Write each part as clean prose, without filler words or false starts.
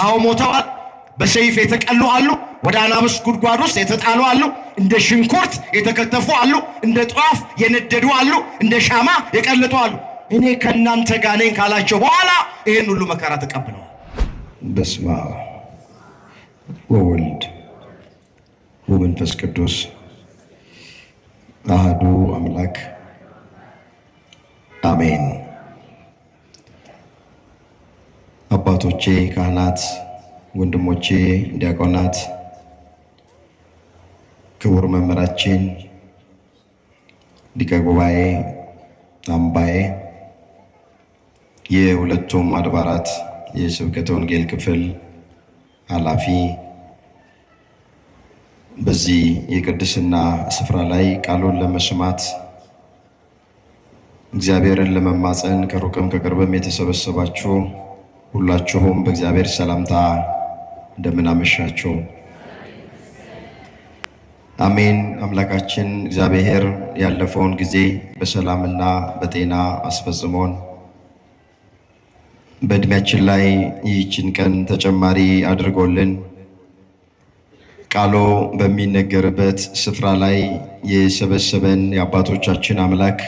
አዎ ሞተዋል። በሰይፍ የተቀሉ አሉ። ወደ አናብስት ጉድጓድ ውስጥ የተጣሉ አሉ። እንደ ሽንኩርት የተከተፉ አሉ። እንደ ጧፍ የነደዱ አሉ። እንደ ሻማ የቀለጡ አሉ። እኔ ከእናንተ ጋር ነኝ ካላቸው በኋላ ይህን ሁሉ መከራ ተቀብለዋል። በስመ አብ ወወልድ ወመንፈስ ቅዱስ አሐዱ አምላክ አሜን። አባቶቼ ካህናት፣ ወንድሞቼ ዲያቆናት፣ ክቡር መምህራችን ሊቀ ጉባኤ አምባዬ፣ የሁለቱም አድባራት የስብከተ ወንጌል ክፍል ኃላፊ፣ በዚህ የቅድስና ስፍራ ላይ ቃሉን ለመስማት እግዚአብሔርን ለመማፀን ከሩቅም ከቅርብም የተሰበሰባችሁ ሁላችሁም በእግዚአብሔር ሰላምታ እንደምን አመሻችሁ። አሜን። አምላካችን እግዚአብሔር ያለፈውን ጊዜ በሰላምና በጤና አስፈጽሞን በእድሜያችን ላይ ይህችን ቀን ተጨማሪ አድርጎልን ቃሉ በሚነገርበት ስፍራ ላይ የሰበሰበን የአባቶቻችን አምላክ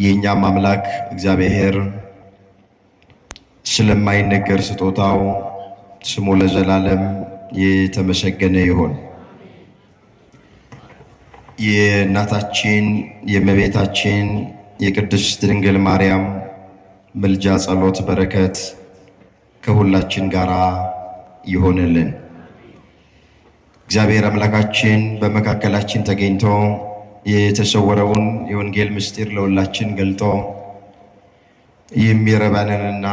የእኛም አምላክ እግዚአብሔር ስለማይነገር ስጦታው ስሙ ለዘላለም የተመሰገነ ይሁን። የእናታችን የእመቤታችን የቅድስት ድንግል ማርያም ምልጃ፣ ጸሎት፣ በረከት ከሁላችን ጋር ይሆንልን። እግዚአብሔር አምላካችን በመካከላችን ተገኝቶ የተሰወረውን የወንጌል ምስጢር ለሁላችን ገልጦ የሚረባንንና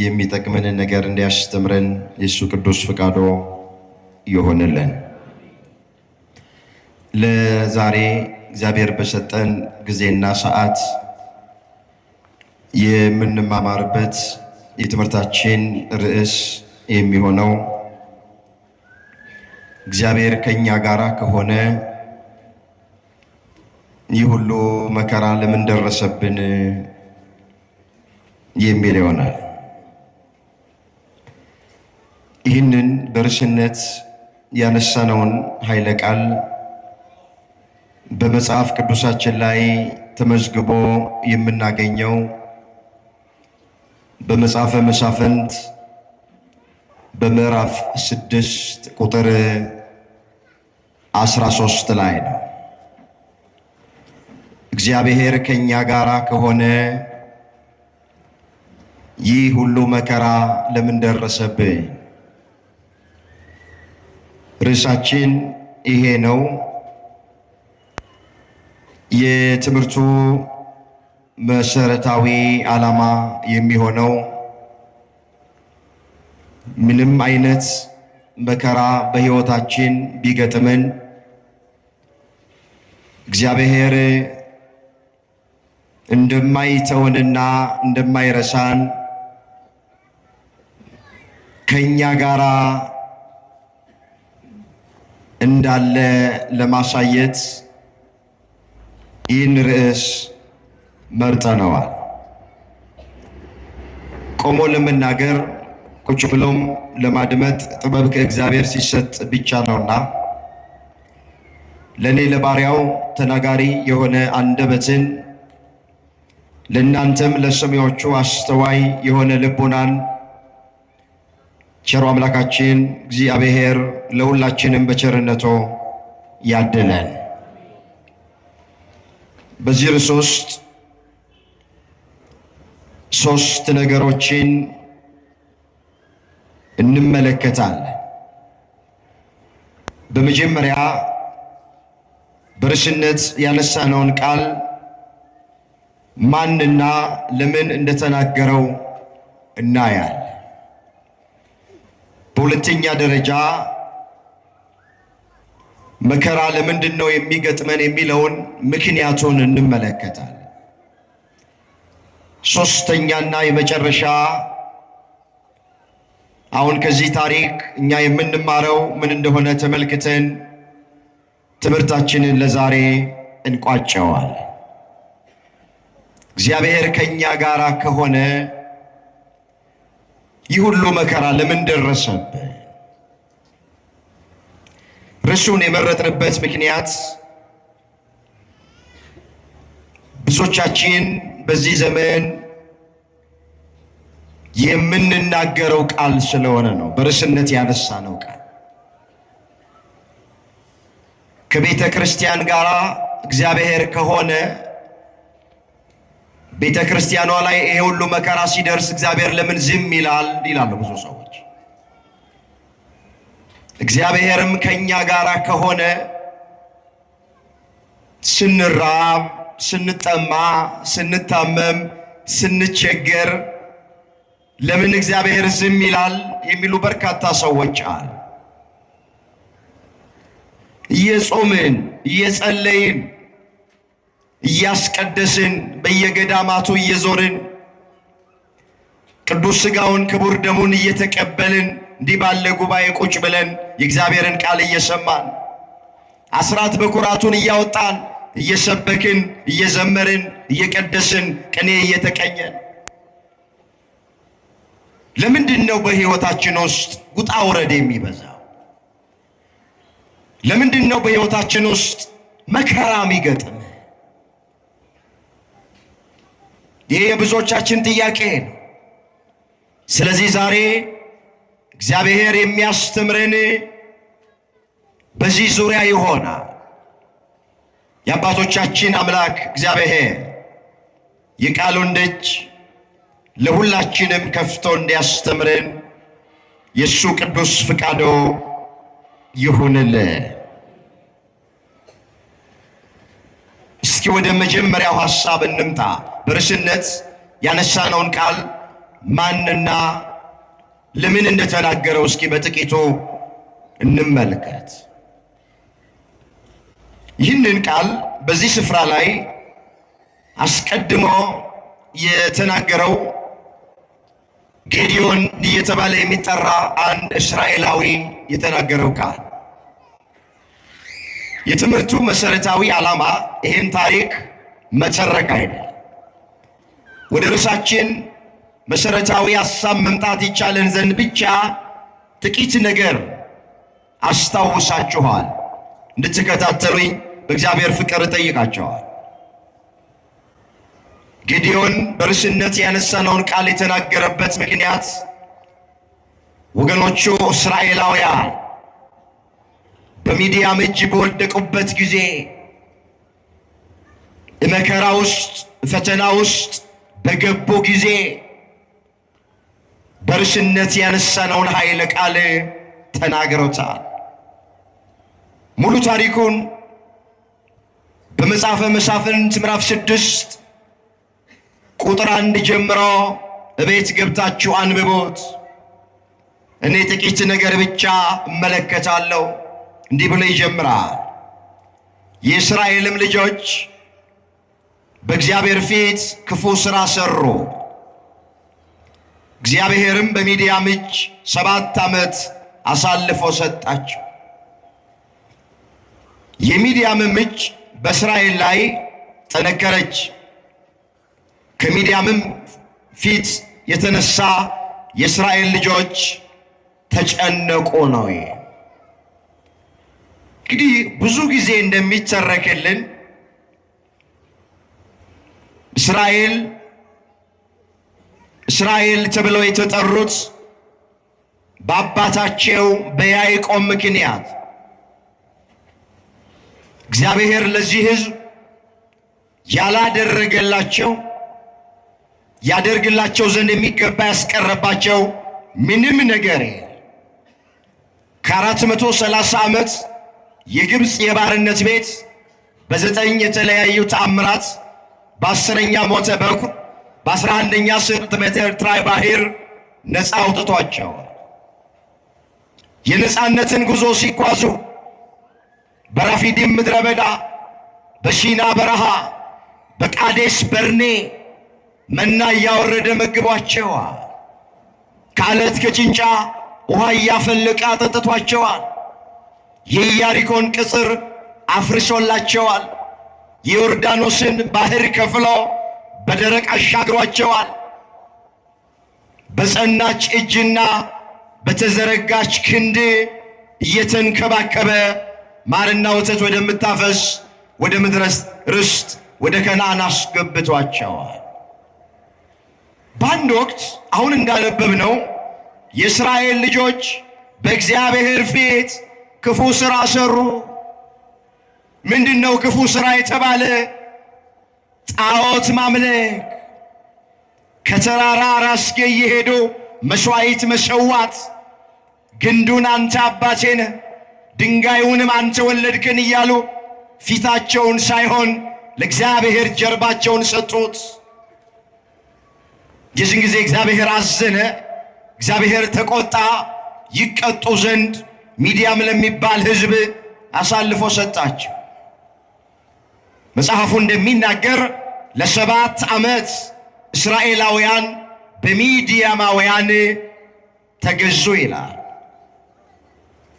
የሚጠቅመንን ነገር እንዲያስተምረን የእሱ ቅዱስ ፍቃዶ ይሆንልን። ለዛሬ እግዚአብሔር በሰጠን ጊዜና ሰዓት የምንማማርበት የትምህርታችን ርዕስ የሚሆነው እግዚአብሔር ከኛ ጋራ ከሆነ ይህ ሁሉ መከራ ለምን ደረሰብን የሚል ይሆናል። ይህንን በርዕስነት ያነሳነውን ኃይለ ቃል በመጽሐፍ ቅዱሳችን ላይ ተመዝግቦ የምናገኘው በመጽሐፈ መሳፍንት በምዕራፍ 6 ቁጥር 13 ላይ ነው። እግዚአብሔር ከኛ ጋራ ከሆነ ይህ ሁሉ መከራ ለምን ደረሰብን? ርዕሳችን ይሄ ነው። የትምህርቱ መሰረታዊ ዓላማ የሚሆነው ምንም አይነት መከራ በሕይወታችን ቢገጥመን እግዚአብሔር እንደማይተወንና እንደማይረሳን ከኛ ጋራ እንዳለ ለማሳየት ይህን ርዕስ መርጠነዋል። ቆሞ ለመናገር ቁጭ ብሎም ለማድመጥ ጥበብ ከእግዚአብሔር ሲሰጥ ብቻ ነውና ለእኔ ለባሪያው ተናጋሪ የሆነ አንደበትን ለእናንተም ለሰሚዎቹ አስተዋይ የሆነ ልቦናን ቸሩ አምላካችን እግዚአብሔር ለሁላችንም በቸርነቱ ያድለን። በዚህ ርዕስ ውስጥ ሶስት ነገሮችን እንመለከታለን። በመጀመሪያ በርዕስነት ያነሳነውን ቃል ማንና ለምን እንደተናገረው እናያለን። በሁለተኛ ደረጃ መከራ ለምንድን ነው የሚገጥመን የሚለውን ምክንያቱን እንመለከታለን። ሶስተኛና የመጨረሻ አሁን ከዚህ ታሪክ እኛ የምንማረው ምን እንደሆነ ተመልክተን ትምህርታችንን ለዛሬ እንቋጨዋለን። እግዚአብሔር ከኛ ጋር ከሆነ ይህ ሁሉ መከራ ለምን ደረሰብን? ርዕሱን የመረጥንበት ምክንያት ብዙዎቻችን በዚህ ዘመን የምንናገረው ቃል ስለሆነ ነው። በርዕስነት ያነሳነው ቃል ከቤተ ክርስቲያን ጋር እግዚአብሔር ከሆነ ቤተ ክርስቲያኗ ላይ ይሄ ሁሉ መከራ ሲደርስ እግዚአብሔር ለምን ዝም ይላል ይላሉ ብዙ ሰዎች። እግዚአብሔርም ከኛ ጋር ከሆነ ስንራብ፣ ስንጠማ፣ ስንታመም፣ ስንቸገር ለምን እግዚአብሔር ዝም ይላል የሚሉ በርካታ ሰዎች አሉ። እየጾምን እየጸለይን እያስቀደስን በየገዳማቱ እየዞርን ቅዱስ ሥጋውን ክቡር ደሙን እየተቀበልን እንዲህ ባለ ጉባኤ ቁጭ ብለን የእግዚአብሔርን ቃል እየሰማን አስራት በኩራቱን እያወጣን እየሰበክን እየዘመርን እየቀደስን ቅኔ እየተቀኘን ለምንድን ነው በሕይወታችን ውስጥ ውጣ ውረድ የሚበዛው? ለምንድን ነው በሕይወታችን ውስጥ መከራ የሚገጥም? ይህ የብዙዎቻችን ጥያቄ ነው። ስለዚህ ዛሬ እግዚአብሔር የሚያስተምረን በዚህ ዙሪያ ይሆናል። የአባቶቻችን አምላክ እግዚአብሔር የቃሉን ደጅ ለሁላችንም ከፍቶ እንዲያስተምረን የእሱ ቅዱስ ፍቃዶ ይሁንልን። እስኪ ወደ መጀመሪያው ሐሳብ እንምጣ። በርዕስነት ያነሳነውን ቃል ማንና ለምን እንደተናገረው እስኪ በጥቂቱ እንመልከት። ይህንን ቃል በዚህ ስፍራ ላይ አስቀድሞ የተናገረው ጌዲዮን እየተባለ የሚጠራ አንድ እስራኤላዊ የተናገረው ቃል። የትምህርቱ መሰረታዊ ዓላማ ይህን ታሪክ መተረክ አይደለም። ወደ ርዕሳችን መሰረታዊ ሐሳብ መምጣት ይቻለን ዘንድ ብቻ ጥቂት ነገር አስታውሳችኋል። እንድትከታተሉኝ በእግዚአብሔር ፍቅር እጠይቃችኋል። ጌዲዮን በርዕስነት ያነሳነውን ቃል የተናገረበት ምክንያት ወገኖቹ እስራኤላውያን በሚዲያም እጅ በወደቁበት ጊዜ መከራ ውስጥ ፈተና ውስጥ በገቡ ጊዜ በርዕስነት ያነሳነውን ኃይለ ቃል ተናግረውታል። ሙሉ ታሪኩን በመጽሐፈ መሳፍንት ምዕራፍ 6 ቁጥር 1 ጀምሮ እቤት ገብታችሁ አንብቦት። እኔ ጥቂት ነገር ብቻ እመለከታለሁ። እንዲህ ብሎ ይጀምራል። የእስራኤልም ልጆች በእግዚአብሔር ፊት ክፉ ሥራ ሰሩ። እግዚአብሔርም በሚዲያም እጅ 7 ዓመት አሳልፎ ሰጣቸው። የሚዲያምም እጅ በእስራኤል ላይ ጠነከረች። ከሚዲያምም ፊት የተነሳ የእስራኤል ልጆች ተጨነቁ ነው። እንግዲህ ብዙ ጊዜ እንደሚተረክልን እስራኤል ተብለው የተጠሩት በአባታቸው በያዕቆብ ምክንያት እግዚአብሔር ለዚህ ሕዝብ ያላደረገላቸው ያደርግላቸው ዘንድ የሚገባ ያስቀረባቸው ምንም ነገር ከ430 ዓመት የግብፅ የባርነት ቤት በ9 የተለያዩ ተአምራት በ10ኛ ሞተ በኩር በ11ኛ ስጥመተ ኤርትራ ባህር ነፃ አውጥቷቸው የነፃነትን ጉዞ ሲጓዙ በራፊዲም ምድረ በዳ በሲና በረሃ በቃዴስ በርኔ መና እያወረደ መግቧቸዋል። ከዓለት ከጭንጫ ውሃ እያፈለቀ አጠጥቷቸዋል። የኢያሪኮን ቅጽር አፍርሶላቸዋል። የዮርዳኖስን ባህር ከፍሎ በደረቅ አሻግሯቸዋል። በጸናች እጅና በተዘረጋች ክንድ እየተንከባከበ ማርና ወተት ወደምታፈስ ወደ ምድረ ርስት ወደ ከነዓን አስገብቷቸዋል። በአንድ ወቅት አሁን እንዳነበብነው የእስራኤል ልጆች በእግዚአብሔር ፊት ክፉ ሥራ ሰሩ። ምንድነው ክፉ ሥራ የተባለ? ጣዖት ማምለክ፣ ከተራራ ራስጌ እየሄዱ መሥዋዕት መሰዋት፣ ግንዱን አንተ አባቴ ነህ ድንጋዩንም አንተ ወለድከን እያሉ ፊታቸውን ሳይሆን ለእግዚአብሔር ጀርባቸውን ሰጡት። የዚህን ጊዜ እግዚአብሔር አዘነ፣ እግዚአብሔር ተቆጣ። ይቀጡ ዘንድ ሚዲያም ለሚባል ሕዝብ አሳልፎ ሰጣቸው። መጽሐፉ እንደሚናገር ለ7 ዓመት እስራኤላውያን በሚዲያማውያን ተገዙ ይላል።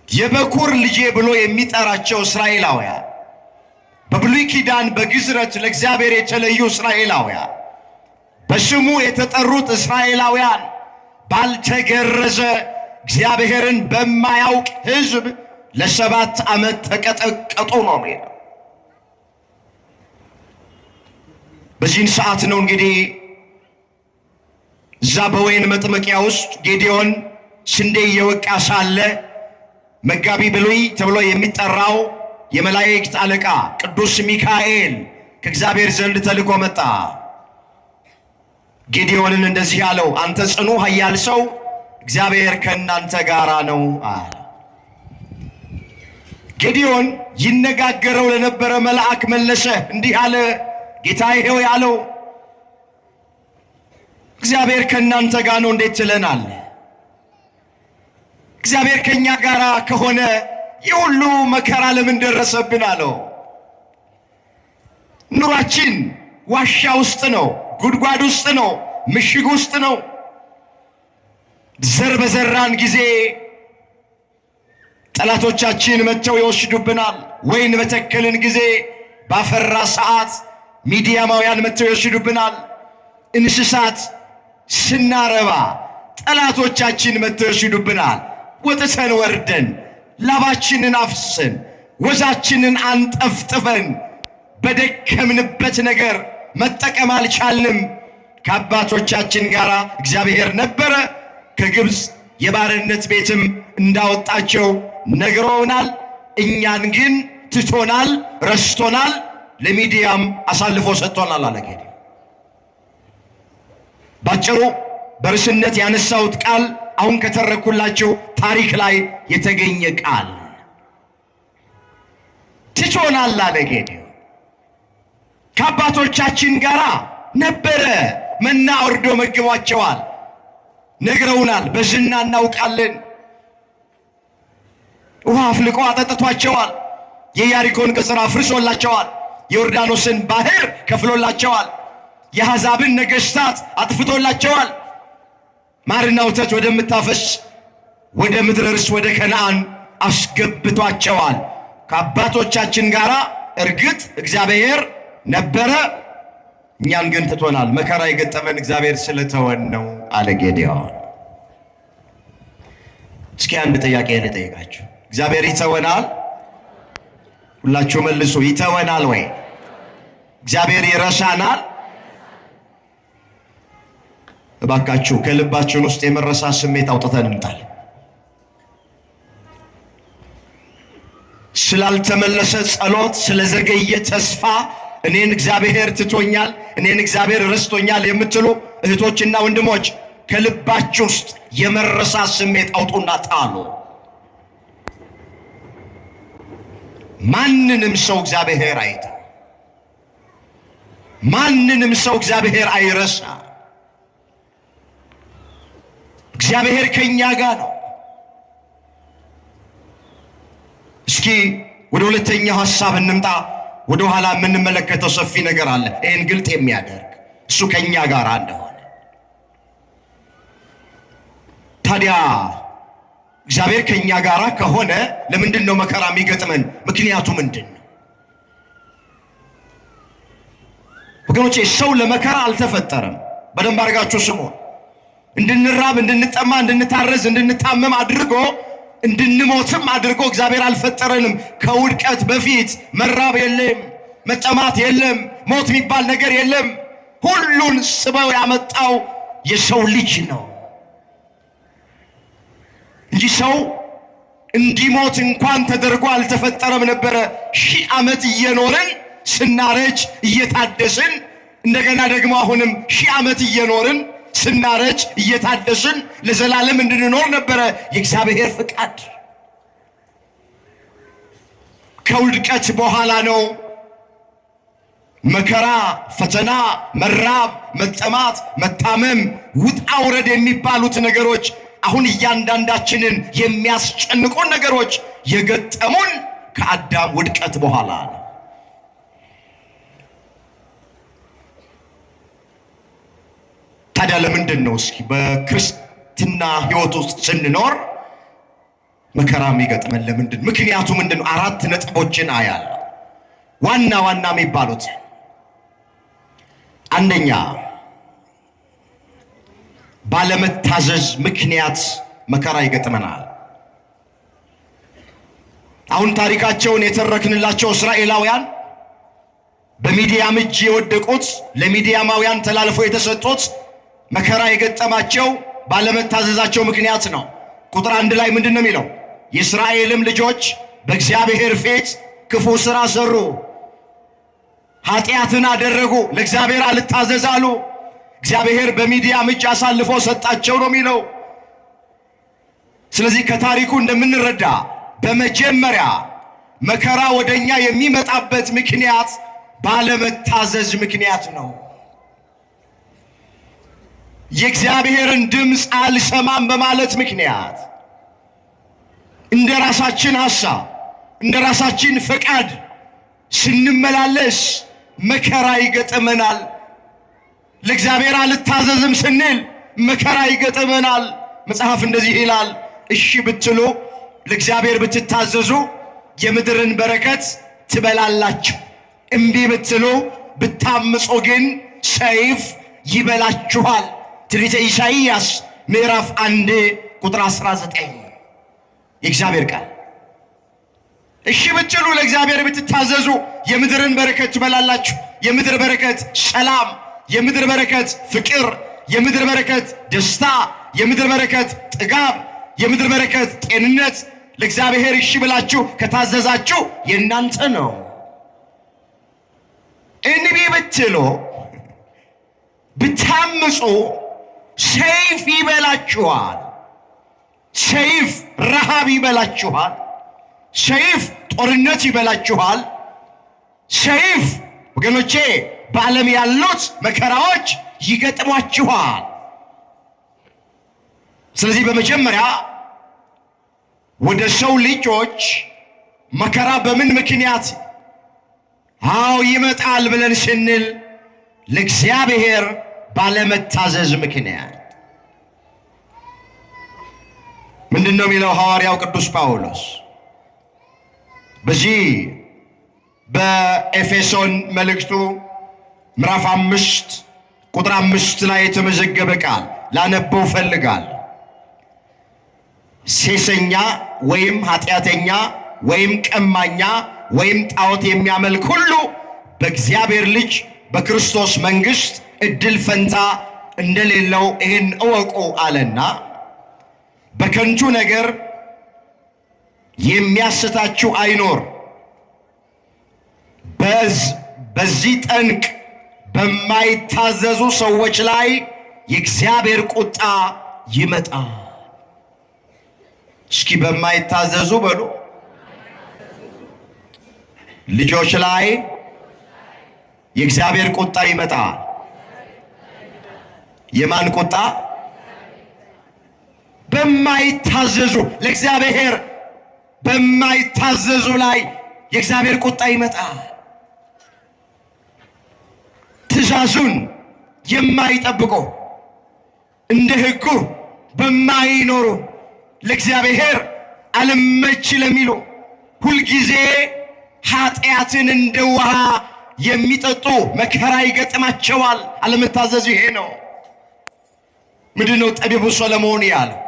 የበኩር ልጄ ብሎ የሚጠራቸው እስራኤላውያን በብሉይ ኪዳን በግዝረት ለእግዚአብሔር የተለዩ እስራኤላውያን፣ በስሙ የተጠሩት እስራኤላውያን ባልተገረዘ እግዚአብሔርን በማያውቅ ሕዝብ ለ7 ዓመት ተቀጠቀጡ ነው የሚለው። በዚህን ሰዓት ነው እንግዲህ እዛ በወይን መጥመቂያ ውስጥ ጌዲዮን ስንዴ እየወቃ ሳለ መጋቢ ብሉይ ተብሎ የሚጠራው የመላእክት አለቃ ቅዱስ ሚካኤል ከእግዚአብሔር ዘንድ ተልኮ መጣ። ጌዲዮንን እንደዚህ አለው፣ አንተ ጽኑ ኃያል ሰው እግዚአብሔር ከእናንተ ጋር ነው አለ። ጌዲዮን ይነጋገረው ለነበረ መልአክ መለሰ እንዲህ አለ፣ ጌታዬ ሆይ አለው፣ እግዚአብሔር ከእናንተ ጋር ነው እንዴት ትለናል? እግዚአብሔር ከኛ ጋር ከሆነ የሁሉ መከራ ለምን ደረሰብን አለው። ኑሯችን ዋሻ ውስጥ ነው፣ ጉድጓድ ውስጥ ነው፣ ምሽግ ውስጥ ነው። ዘር በዘራን ጊዜ ጠላቶቻችን መጥተው ይወስዱብናል። ወይን በተከልን ጊዜ ባፈራ ሰዓት ሚዲያማውያን መጥተው ይወስዱብናል። እንስሳት ስናረባ ጠላቶቻችን መጥተው ይወስዱብናል። ወጥተን ወርደን ላባችንን አፍስሰን ወዛችንን አንጠፍጥፈን በደከምንበት ነገር መጠቀም አልቻልንም። ከአባቶቻችን ጋር እግዚአብሔር ነበረ፣ ከግብፅ የባርነት ቤትም እንዳወጣቸው ነግሮናል። እኛን ግን ትቶናል፣ ረስቶናል፣ ለሚዲያም አሳልፎ ሰጥቶናል አለ ጌዲዮን። ባጭሩ በርስነት ያነሳሁት ቃል አሁን ከተረኩላችሁ ታሪክ ላይ የተገኘ ቃል። ትቶናል አለ ጌዲዮን። ከአባቶቻችን ጋር ነበረ፣ መና ወርዶ መግቧቸዋል፣ ነግረውናል፣ በዝና እናውቃለን። ውሃ አፍልቆ አጠጥቷቸዋል፣ የያሪኮን ቅጽር አፍርሶላቸዋል፣ የዮርዳኖስን ባህር ከፍሎላቸዋል፣ የአሕዛብን ነገሥታት አጥፍቶላቸዋል። ማርና ወተት ወደምታፈስ ወደ ምድረ ርስት ወደ ከነዓን አስገብቷቸዋል። ከአባቶቻችን ጋር እርግጥ እግዚአብሔር ነበረ፣ እኛን ግን ትቶናል። መከራ የገጠመን እግዚአብሔር ስለተወን ነው አለ ጌዲዮን። እስኪ አንድ ጥያቄ ልጠይቃችሁ፣ እግዚአብሔር ይተወናል? ሁላችሁ መልሱ። ይተወናል ወይ? እግዚአብሔር ይረሳናል? እባካችሁ ከልባችን ውስጥ የመረሳት ስሜት አውጥተን እንጣል። ስላልተመለሰ ጸሎት፣ ስለዘገየ ተስፋ እኔን እግዚአብሔር ትቶኛል፣ እኔን እግዚአብሔር ረስቶኛል የምትሉ እህቶችና ወንድሞች ከልባችሁ ውስጥ የመረሳት ስሜት አውጡና ጣሉ። ማንንም ሰው እግዚአብሔር አይተ፣ ማንንም ሰው እግዚአብሔር አይረሳ። እግዚአብሔር ከኛ ጋር ነው። እስኪ ወደ ሁለተኛው ሐሳብ እንምጣ። ወደ ኋላ የምንመለከተው ሰፊ ነገር አለ ይህን ግልጥ የሚያደርግ እሱ ከኛ ጋር እንደሆነ። ታዲያ እግዚአብሔር ከኛ ጋር ከሆነ ለምንድን ነው መከራ የሚገጥመን? ምክንያቱ ምንድን ነው? ወገኖቼ ሰው ለመከራ አልተፈጠረም። በደንብ አድርጋችሁ ስሙ። እንድንራብ፣ እንድንጠማ፣ እንድንታረዝ፣ እንድንታመም አድርጎ እንድንሞትም አድርጎ እግዚአብሔር አልፈጠረንም። ከውድቀት በፊት መራብ የለም፣ መጠማት የለም፣ ሞት የሚባል ነገር የለም። ሁሉን ስበው ያመጣው የሰው ልጅ ነው እንጂ ሰው እንዲሞት እንኳን ተደርጎ አልተፈጠረም ነበረ። 1000 ዓመት እየኖርን ስናረጅ እየታደስን እንደገና ደግሞ አሁንም 1000 ዓመት እየኖርን ስናረጅ እየታደስን ለዘላለም እንድንኖር ነበረ የእግዚአብሔር ፍቃድ። ከውድቀት በኋላ ነው መከራ፣ ፈተና፣ መራብ፣ መጠማት፣ መታመም፣ ውጣ ውረድ የሚባሉት ነገሮች አሁን እያንዳንዳችንን የሚያስጨንቁን ነገሮች የገጠሙን ከአዳም ውድቀት በኋላ ነው። ታዲያ ለምንድን ነው እስኪ በክርስትና ሕይወት ውስጥ ስንኖር መከራ የሚገጥመን? ለምንድን? ምክንያቱ ምንድን ነው? 4 ነጥቦችን አያለሁ ዋና ዋና የሚባሉት። አንደኛ ባለመታዘዝ ምክንያት መከራ ይገጥመናል። አሁን ታሪካቸውን የተረክንላቸው እስራኤላውያን በሚዲያም እጅ የወደቁት ለሚዲያማውያን ተላልፈው የተሰጡት መከራ የገጠማቸው ባለመታዘዛቸው ምክንያት ነው። ቁጥር 1 ላይ ምንድን ነው የሚለው? የእስራኤልም ልጆች በእግዚአብሔር ፊት ክፉ ሥራ ሰሩ፣ ኃጢአትን አደረጉ፣ ለእግዚአብሔር አልታዘዛሉ። እግዚአብሔር በሚዲያም እጅ አሳልፎ ሰጣቸው ነው የሚለው። ስለዚህ ከታሪኩ እንደምንረዳ በመጀመሪያ መከራ ወደኛ የሚመጣበት ምክንያት ባለመታዘዝ ምክንያት ነው። የእግዚአብሔርን ድምፅ አልሰማም በማለት ምክንያት እንደ ራሳችን ሐሳብ፣ እንደ ራሳችን ፈቃድ ስንመላለስ መከራ ይገጥመናል። ለእግዚአብሔር አልታዘዝም ስንል መከራ ይገጥመናል። መጽሐፍ እንደዚህ ይላል፣ እሺ ብትሉ ለእግዚአብሔር ብትታዘዙ የምድርን በረከት ትበላላችሁ፣ እምቢ ብትሉ ብታምፁ ግን ሰይፍ ይበላችኋል። ትንቢተ ኢሳይያስ ምዕራፍ 1 ቁጥር 19 የእግዚአብሔር ቃል። እሺ ብትሉ ለእግዚአብሔር ብትታዘዙ የምድርን በረከት ትበላላችሁ። የምድር በረከት ሰላም፣ የምድር በረከት ፍቅር፣ የምድር በረከት ደስታ፣ የምድር በረከት ጥጋብ፣ የምድር በረከት ጤንነት ለእግዚአብሔር እሺ ብላችሁ ከታዘዛችሁ የእናንተ ነው። እንቢ ብትሉ ብታምፁ ሰይፍ ይበላችኋል። ሰይፍ ረሃብ ይበላችኋል። ሰይፍ ጦርነት ይበላችኋል። ሰይፍ ወገኖቼ በዓለም ያሉት መከራዎች ይገጥሟችኋል። ስለዚህ በመጀመሪያ ወደ ሰው ልጆች መከራ በምን ምክንያት ይመጣል ብለን ስንል ለእግዚአብሔር ባለመታዘዝ ምክንያት። ምንድነው የሚለው ሐዋርያው ቅዱስ ጳውሎስ በዚህ በኤፌሶን መልእክቱ ምዕራፍ 5 ቁጥር 5 ላይ የተመዘገበ ቃል ላነበው ፈልጋል። ሴሰኛ ወይም ኃጢአተኛ ወይም ቀማኛ ወይም ጣዖት የሚያመልክ ሁሉ በእግዚአብሔር ልጅ በክርስቶስ መንግሥት እድል ፈንታ እንደሌለው ይህን እወቁ አለና በከንቱ ነገር የሚያስታችሁ አይኖር። በዚህ ጠንቅ በማይታዘዙ ሰዎች ላይ የእግዚአብሔር ቁጣ ይመጣል። እስኪ በማይታዘዙ በሉ ልጆች ላይ የእግዚአብሔር ቁጣ ይመጣል። የማን ቁጣ? በማይታዘዙ ለእግዚአብሔር በማይታዘዙ ላይ የእግዚአብሔር ቁጣ ይመጣል። ትእዛዙን የማይጠብቁ እንደ ሕጉ በማይኖሩ ለእግዚአብሔር አልመች ለሚሉ ሁልጊዜ ኃጢአትን እንደ ውሃ የሚጠጡ መከራ ይገጥማቸዋል። አለመታዘዝ ይሄ ነው። ምንድነው ጠቢቡ ሰሎሞን ያለው?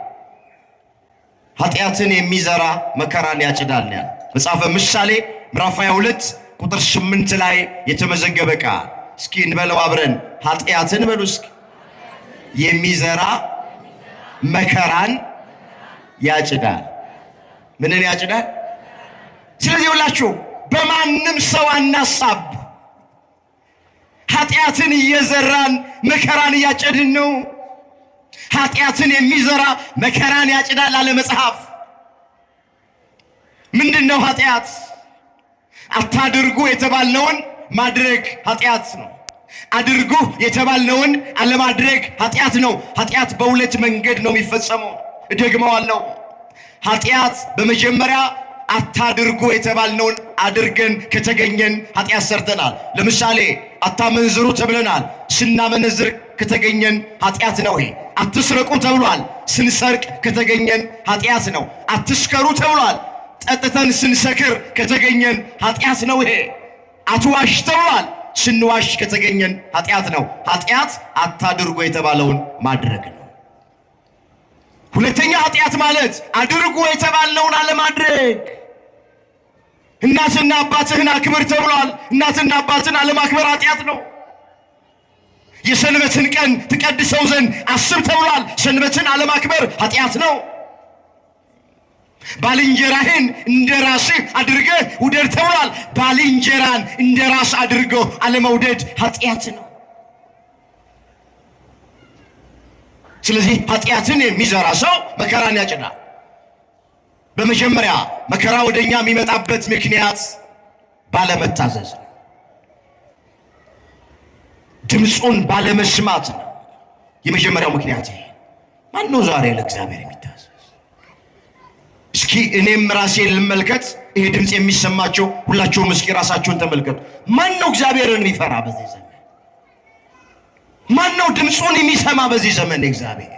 ኃጢአትን የሚዘራ መከራን ያጭዳል ያለው መጽሐፈ ምሳሌ ምዕራፍ 22 ቁጥር 8 ላይ የተመዘገበ ቃል። እስኪ እንበለው አብረን፣ ኃጢአትን በሉ እስኪ የሚዘራ መከራን ያጭዳል። ምንን ያጭዳል? ስለዚህ ሁላችሁ በማንም ሰው አናሳብ። ኃጢአትን እየዘራን መከራን እያጨድን ነው። ኃጢአትን የሚዘራ መከራን ያጭዳል አለ መጽሐፍ። ምንድነው ኃጢአት? አታድርጉ የተባልነውን ማድረግ ኃጢአት ነው። አድርጉ የተባልነውን አለማድረግ ኃጢአት ነው። ኃጢአት በሁለት መንገድ ነው የሚፈጸመው። እደግመዋለሁ። ኃጢአት በመጀመሪያ አታድርጉ የተባልነውን አድርገን ከተገኘን ኃጢአት ሰርተናል። ለምሳሌ አታመንዝሩ ተብለናል። ስናመነዝር ከተገኘን ኃጢአት ነው ይሄ። አትስረቁ ተብሏል። ስንሰርቅ ከተገኘን ኃጢአት ነው። አትስከሩ ተብሏል። ጠጥተን ስንሰክር ከተገኘን ኃጢአት ነው ይሄ። አትዋሽ ተብሏል። ስንዋሽ ከተገኘን ኃጢአት ነው። ኃጢአት አታድርጉ የተባለውን ማድረግ ነው። ሁለተኛ ኃጢአት ማለት አድርጉ የተባልነውን አለማድረግ። እናትና አባትህን አክብር ተብሏል። እናትና አባትን አለማክበር ኃጢአት ነው። የሰንበትን ቀን ትቀድሰው ዘንድ አስብ ተብሏል። ሰንበትን አለማክበር ኃጢአት ነው። ባልንጀራህን እንደ ራስህ አድርገህ ውደድ ተብሏል። ባልንጀራን እንደ ራስ አድርገው አለመውደድ ኃጢአት ነው። ስለዚህ ኃጢአትን የሚዘራ ሰው መከራን ያጭዳል። በመጀመሪያ መከራ ወደኛ የሚመጣበት ምክንያት ባለመታዘዝ ነው። ድምፁን ባለመስማት ነው። የመጀመሪያው ምክንያት ይሄ። ማን ነው ዛሬ ለእግዚአብሔር የሚታዘዝ? እስኪ እኔም ራሴን ልመልከት። ይሄ ድምፅ የሚሰማቸው ሁላችሁም እስኪ ራሳችሁን ተመልከቱ። ማን ነው እግዚአብሔርን የሚፈራ በዚህ ዘመን? ማን ነው ድምፁን የሚሰማ በዚህ ዘመን? እግዚአብሔር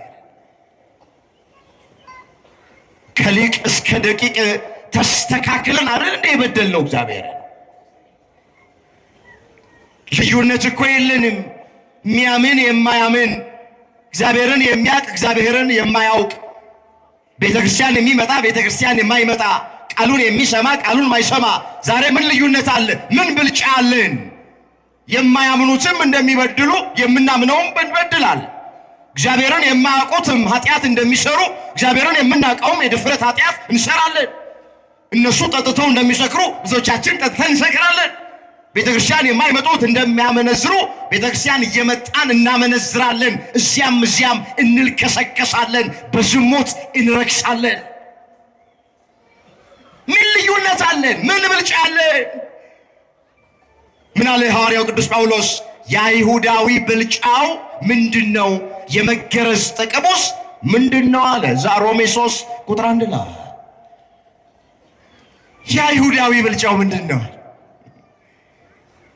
ከሊቅ እስከ ደቂቅ ተስተካክለን አይደል እንደ የበደልነው እግዚአብሔር። ልዩነት እኮ የለንም። የሚያምን የማያምን፣ እግዚአብሔርን የሚያውቅ እግዚአብሔርን የማያውቅ፣ ቤተክርስቲያን የሚመጣ ቤተክርስቲያን የማይመጣ፣ ቃሉን የሚሰማ ቃሉን ማይሰማ። ዛሬ ምን ልዩነት አለ? ምን ብልጫ አለን? የማያምኑትም እንደሚበድሉ የምናምነውም እንበድላለን። እግዚአብሔርን የማያውቁትም ኃጢአት እንደሚሰሩ እግዚአብሔርን የምናውቀውም የድፍረት ኃጢአት እንሰራለን። እነሱ ጠጥተው እንደሚሰክሩ ብዙዎቻችን ጠጥተን እንሰክራለን። ቤተክርስቲያን የማይመጡት እንደሚያመነዝሩ ቤተክርስቲያን እየመጣን እናመነዝራለን። እዚያም እንልከሰከሳለን፣ በዝሙት እንረክሳለን። ምን ልዩነት አለን? ምን ብልጫ አለን? ምን አለ ሐዋርያው ቅዱስ ጳውሎስ? የአይሁዳዊ ብልጫው ምንድነው? የመገረዝ ጥቅሙስ ምንድነው አለ። ሮሜ 3 ቁጥር 1 ላይ የአይሁዳዊ ብልጫው ምንድነው?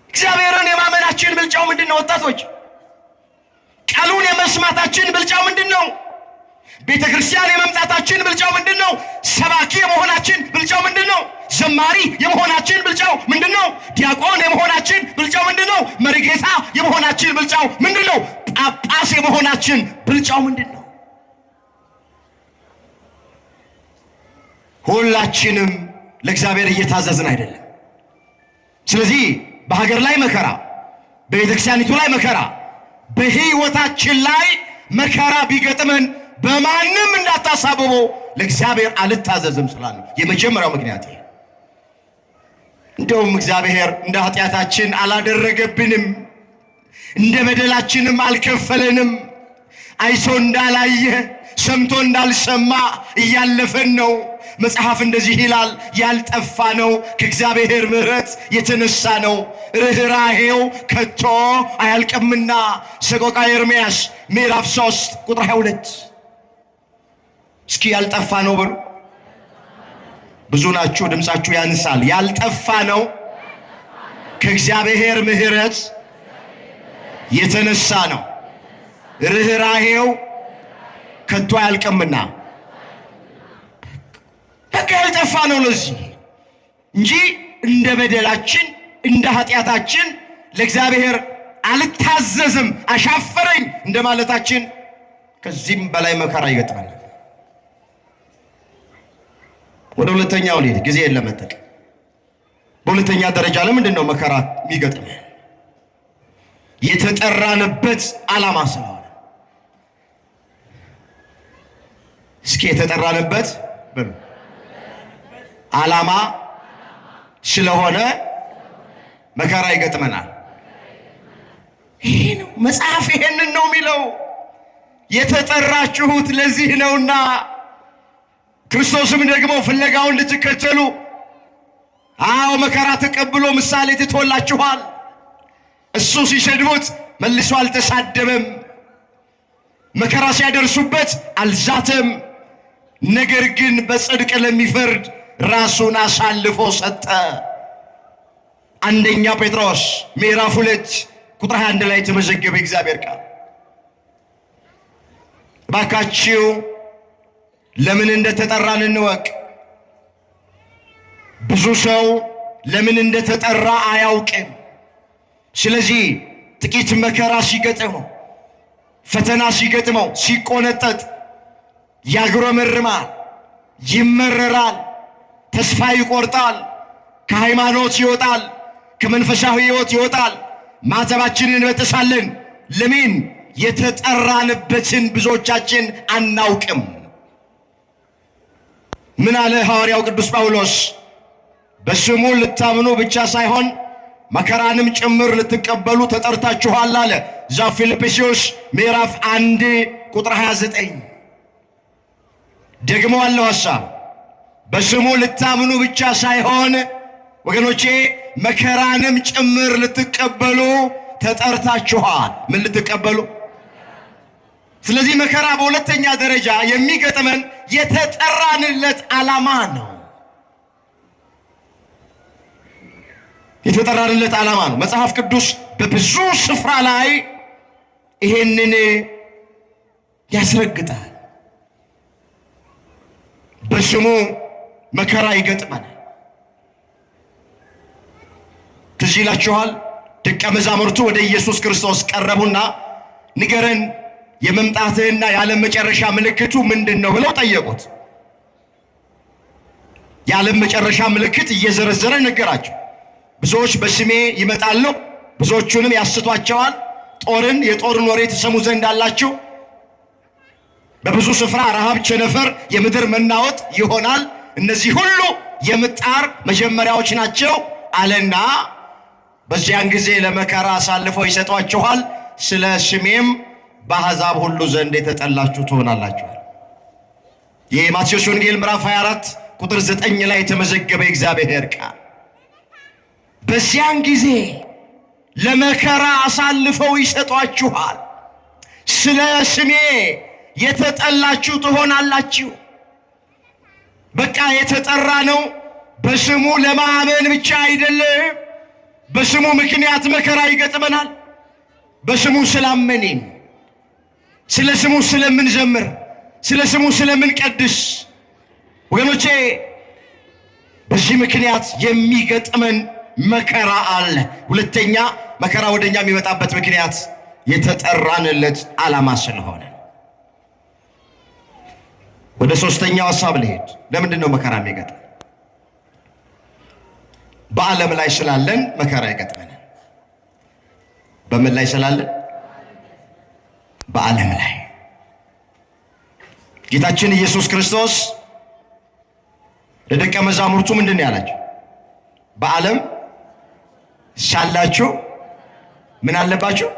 እግዚአብሔርን የማመናችን ብልጫው ምንድነው? ወጣቶች ቃሉን የመስማታችን ብልጫው ምንድነው? ቤተ ክርስቲያን የመምጣታችን ብልጫው ምንድነው? ሰባኪ የመሆናችን ብልጫው ምንድነው? ዘማሪ የመሆናችን ብልጫው ምንድነው? ዲያቆን የመሆናችን ብልጫው ምንድነው? መሪጌታ የመሆናችን ብልጫው ምንድነው? ጳጳስ የመሆናችን ብልጫው ምንድነው? ሁላችንም ለእግዚአብሔር እየታዘዝን አይደለም። ስለዚህ በሀገር ላይ መከራ፣ በቤተክርስቲያኒቱ ላይ መከራ፣ በህይወታችን ላይ መከራ ቢገጥመን በማንም እንዳታሳብበው ለእግዚአብሔር አልታዘዝም ስላለ የመጀመሪያው ምክንያት ይሄ። እንደውም እግዚአብሔር እንደ ኃጢአታችን አላደረገብንም፣ እንደ በደላችንም አልከፈለንም። አይቶ እንዳላየ ሰምቶ እንዳልሰማ እያለፈን ነው። መጽሐፍ እንደዚህ ይላል፣ ያልጠፋ ነው ከእግዚአብሔር ምሕረት የተነሳ ነው፣ ርኅራኄው ከቶ አያልቅምና። ሰቆቃወ ኤርምያስ ምዕራፍ 3 ቁጥር 22። እስኪ ያልጠፋ ነው በሉ። ብዙ ናችሁ፣ ድምፃችሁ ያንሳል። ያልጠፋ ነው ከእግዚአብሔር ምሕረት የተነሳ ነው፣ ርኅራኄው ከቶ አያልቅምና። በቃ ያልጠፋ ነው ለዚህ እንጂ እንደ በደላችን እንደ ኃጢአታችን ለእግዚአብሔር አልታዘዝም አሻፈረኝ እንደማለታችን ከዚህም በላይ መከራ ይገጥመናል። ወደ ሁለተኛው ልሂድ ጊዜን ለመጠቀም። በሁለተኛ ደረጃ ለምንድን ነው መከራ የሚገጥመን? የተጠራንበት ዓላማ ስለሆነ። እስኪ የተጠራንበት ዓላማ ስለሆነ መከራ ይገጥመናል። ይሄ ነው መጽሐፍ፣ ይሄንን ነው የሚለው። የተጠራችሁት ለዚህ ነውና ክርስቶስም ደግሞ ፍለጋውን ልትከተሉ መከራ ተቀብሎ ምሳሌ ትቶላችኋል። እሱ ሲሰድቡት መልሶ አልተሳደበም፣ መከራ ሲያደርሱበት አልዛተም። ነገር ግን በጽድቅ ለሚፈርድ ራሱን አሳልፎ ሰጠ። አንደኛ ጴጥሮስ ምዕራፍ 2 ቁጥር 21 ላይ የተመዘገበ እግዚአብሔር ቃል። ባካችሁ ለምን እንደተጠራን እንወቅ። ብዙ ሰው ለምን እንደተጠራ አያውቅም። ስለዚህ ጥቂት መከራ ሲገጥመው፣ ፈተና ሲገጥመው ሲቆነጠጥ ያጉረመርማል፣ ይመረራል፣ ተስፋ ይቆርጣል፣ ከሃይማኖት ይወጣል፣ ከመንፈሳዊ ሕይወት ይወጣል። ማተባችንን እንበጥሳለን። ለምን? የተጠራንበትን ብዙዎቻችን አናውቅም። ምን አለ ሐዋርያው ቅዱስ ጳውሎስ? በስሙ ልታምኑ ብቻ ሳይሆን መከራንም ጭምር ልትቀበሉ ተጠርታችኋል አለ። እዛው ፊልጵስዩስ ምዕራፍ 1 ቁጥር 29 ደግሞ አለው ሐሳብ። በስሙ ልታምኑ ብቻ ሳይሆን ወገኖቼ መከራንም ጭምር ልትቀበሉ ተጠርታችኋል። ምን ልትቀበሉ? ስለዚህ መከራ በሁለተኛ ደረጃ የሚገጥመን የተጠራንለት ዓላማ ነው። የተጠራንለት ዓላማ ነው። መጽሐፍ ቅዱስ በብዙ ስፍራ ላይ ይሄንን ያስረግጣል። በስሙ መከራ ይገጥመናል። ትዝ ይላችኋል፣ ደቀ መዛሙርቱ ወደ ኢየሱስ ክርስቶስ ቀረቡና ንገረን፣ የመምጣትህና የዓለም መጨረሻ ምልክቱ ምንድን ነው ብለው ጠየቁት። የዓለም መጨረሻ ምልክት እየዘረዘረ ነገራቸው። ብዙዎች በስሜ ይመጣሉ፣ ብዙዎቹንም ያስቷቸዋል። የጦርን ወሬ ትሰሙ ዘንድ አላችሁ። በብዙ ስፍራ ረሃብ፣ ቸነፈር፣ የምድር መናወጥ ይሆናል። እነዚህ ሁሉ የምጣር መጀመሪያዎች ናቸው አለና በዚያን ጊዜ ለመከራ አሳልፈው ይሰጧችኋል፣ ስለ ስሜም በአሕዛብ ሁሉ ዘንድ የተጠላችሁ ትሆናላችሁ። ይህ ማቴዎስ ወንጌል ምዕራፍ 24 ቁጥር 9 ላይ የተመዘገበ እግዚአብሔር ቃል። በዚያን ጊዜ ለመከራ አሳልፈው ይሰጧችኋል፣ ስለ ስሜ የተጠላችሁ ትሆናላችሁ። በቃ የተጠራ ነው በስሙ ለማመን ብቻ አይደለም። በስሙ ምክንያት መከራ ይገጥመናል። በስሙ ስላመንን፣ ስለ ስሙ ስለምንዘምር፣ ስለ ስሙ ስለምንቀድስ ወገኖቼ በዚህ ምክንያት የሚገጥመን መከራ አለ። ሁለተኛ መከራ ወደኛ የሚመጣበት ምክንያት የተጠራንለት ዓላማ ስለሆነ። ወደ ሶስተኛው ሐሳብ ልሄድ። ለምንድን ነው መከራ የሚገጥመን? በዓለም ላይ ስላለን መከራ ይገጥመናል። በምን ላይ ስላለን? በዓለም ላይ። ጌታችን ኢየሱስ ክርስቶስ ለደቀ መዛሙርቱ ምንድን ነው ያላቸው? በዓለም ሳላችሁ ምን አለባችሁ?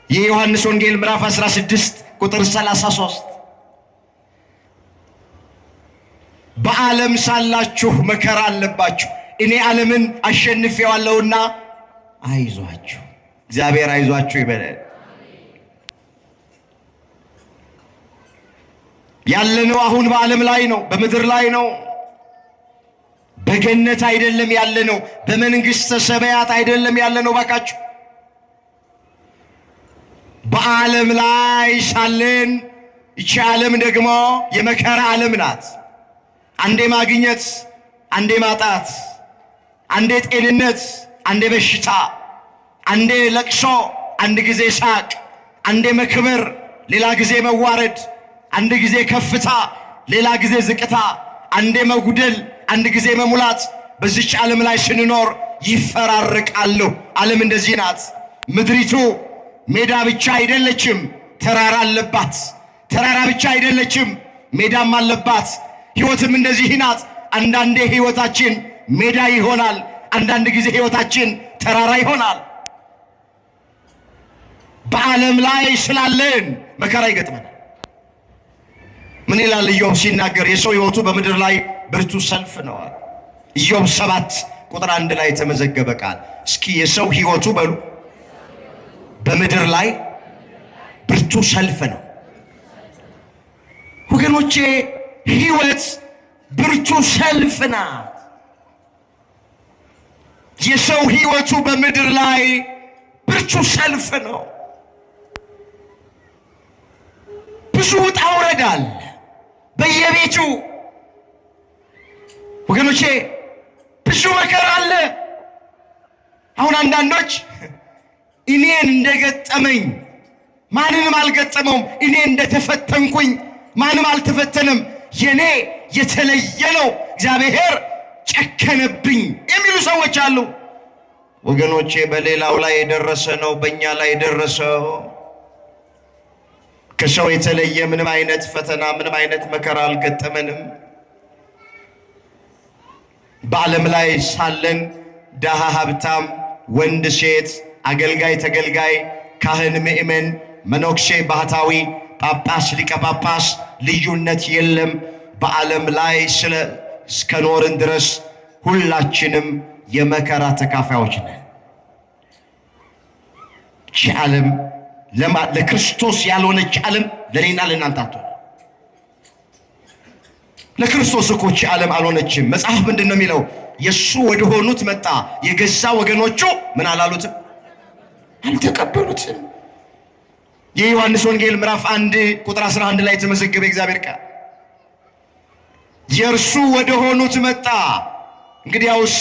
የዮሐንስ ወንጌል ምዕራፍ 16 ቁጥር 33 በዓለም ሳላችሁ መከራ አለባችሁ፣ እኔ ዓለምን አሸንፌዋለሁና አይዟችሁ። እግዚአብሔር አይዟችሁ ይበለን። ያለነው አሁን በዓለም ላይ ነው፣ በምድር ላይ ነው። በገነት አይደለም ያለነው፣ በመንግሥተ ሰማያት አይደለም ያለነው። ባካችሁ በዓለም ላይ ሳለን ይቺ ዓለም ደግሞ የመከራ ዓለም ናት። አንዴ ማግኘት፣ አንዴ ማጣት፣ አንዴ ጤንነት፣ አንዴ በሽታ፣ አንዴ ለቅሶ፣ አንድ ጊዜ ሳቅ፣ አንዴ መክበር፣ ሌላ ጊዜ መዋረድ፣ አንድ ጊዜ ከፍታ፣ ሌላ ጊዜ ዝቅታ፣ አንዴ መጉደል፣ አንድ ጊዜ መሙላት። በዚች ዓለም ላይ ስንኖር ይፈራረቃሉ። ዓለም እንደዚህ ናት። ምድሪቱ ሜዳ ብቻ አይደለችም፣ ተራራ አለባት። ተራራ ብቻ አይደለችም፣ ሜዳም አለባት። ሕይወትም እንደዚህ ናት። አንዳንዴ ሕይወታችን ሜዳ ይሆናል፣ አንዳንድ ጊዜ ሕይወታችን ተራራ ይሆናል። በዓለም ላይ ስላለን መከራ ይገጥመናል። ምን ይላል ኢዮብ ሲናገር? የሰው ሕይወቱ በምድር ላይ ብርቱ ሰልፍ ነው። ኢዮብ 7 ቁጥር 1 ላይ የተመዘገበ ቃል። እስኪ የሰው ሕይወቱ በሉ በምድር ላይ ብርቱ ሰልፍ ነው። ወገኖቼ ሕይወት ብርቱ ሰልፍ ናት። የሰው ሕይወቱ በምድር ላይ ብርቱ ሰልፍ ነው። ብዙ ውጣ ውረድ አለ በየቤቱ። ወገኖቼ ብዙ መከራ አለ። አሁን አንዳንዶች እኔ እንደገጠመኝ ማንንም አልገጠመውም፣ እኔ እንደተፈተንኩኝ ማንም አልተፈተነም፣ የኔ የተለየ ነው፣ እግዚአብሔር ጨከነብኝ የሚሉ ሰዎች አሉ። ወገኖቼ በሌላው ላይ የደረሰ ነው በእኛ ላይ የደረሰው። ከሰው የተለየ ምንም አይነት ፈተና ምንም አይነት መከራ አልገጠመንም። በዓለም ላይ ሳለን ደሃ ሀብታም፣ ወንድ ሴት፣ አገልጋይ ተገልጋይ፣ ካህን ምእመን፣ መነኩሴ ባህታዊ፣ ጳጳስ ሊቀ ጳጳስ ልዩነት የለም። በዓለም ላይ እስከኖርን ድረስ ሁላችንም የመከራ ተካፋዮች ነን። ይህች ዓለም ለክርስቶስ ያልሆነች ዓለም ለኔና ለእናንተ አትሆንም። ለክርስቶስ እኮ ይህች ዓለም አልሆነችም። መጽሐፍ ምንድን ነው የሚለው? የእሱ ወደ ሆኑት መጣ፣ የገዛ ወገኖቹ ምን አላሉትም? አልተቀበሉትም። የዮሐንስ ወንጌል ምዕራፍ 1 ቁጥር 11 ላይ የተመዘገበ እግዚአብሔር ቃል የእርሱ ወደ ሆኑት መጣ። እንግዲያውስ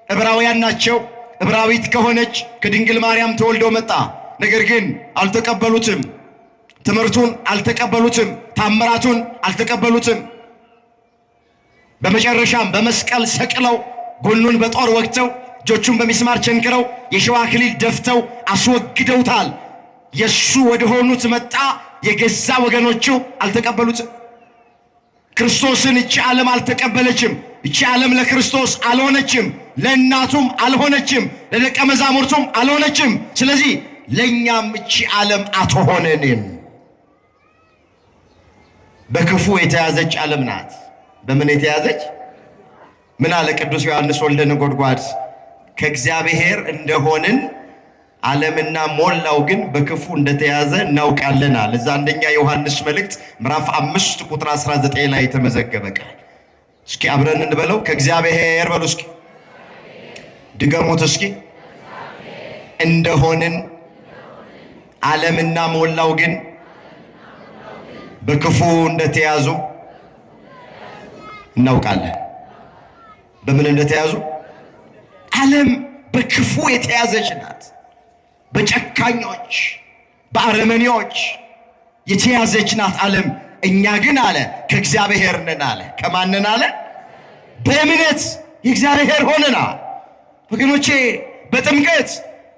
ዕብራውያን ናቸው። ዕብራዊት ከሆነች ከድንግል ማርያም ተወልዶ መጣ። ነገር ግን አልተቀበሉትም። ትምህርቱን አልተቀበሉትም። ታምራቱን አልተቀበሉትም። በመጨረሻም በመስቀል ሰቅለው ጎኑን በጦር ወግተው እጆቹን በሚስማር ቸንክረው የሸዋ አክሊል ደፍተው አስወግደውታል። የሱ ወደ ሆኑት መጣ፣ የገዛ ወገኖቹ አልተቀበሉትም። ክርስቶስን እቺ ዓለም አልተቀበለችም። እቺ ዓለም ለክርስቶስ አልሆነችም፣ ለእናቱም አልሆነችም፣ ለደቀ መዛሙርቱም አልሆነችም። ስለዚህ ለእኛም እቺ ዓለም አትሆነንም። በክፉ የተያዘች ዓለም ናት። በምን የተያዘች? ምን አለ ቅዱስ ዮሐንስ ወልደ ነጎድጓድ? ከእግዚአብሔር እንደሆንን ዓለምና ሞላው ግን በክፉ እንደተያዘ እናውቃለን አለ። እዛ አንደኛ ዮሐንስ መልእክት ምዕራፍ 5 ቁጥር 19 ላይ የተመዘገበ ቃል። እስኪ አብረን እንበለው። ከእግዚአብሔር በሉ እስኪ ድገሙት እስኪ። እንደሆንን ዓለምና ሞላው ግን በክፉ እንደተያዙ እናውቃለን። በምን እንደተያዙ? ዓለም በክፉ የተያዘች ናት። በጨካኞች በአረመኔዎች የተያዘች ናት ዓለም። እኛ ግን አለ ከእግዚአብሔር ነን አለ። ከማንን አለ? በእምነት የእግዚአብሔር ሆነናል። ወገኖቼ በጥምቀት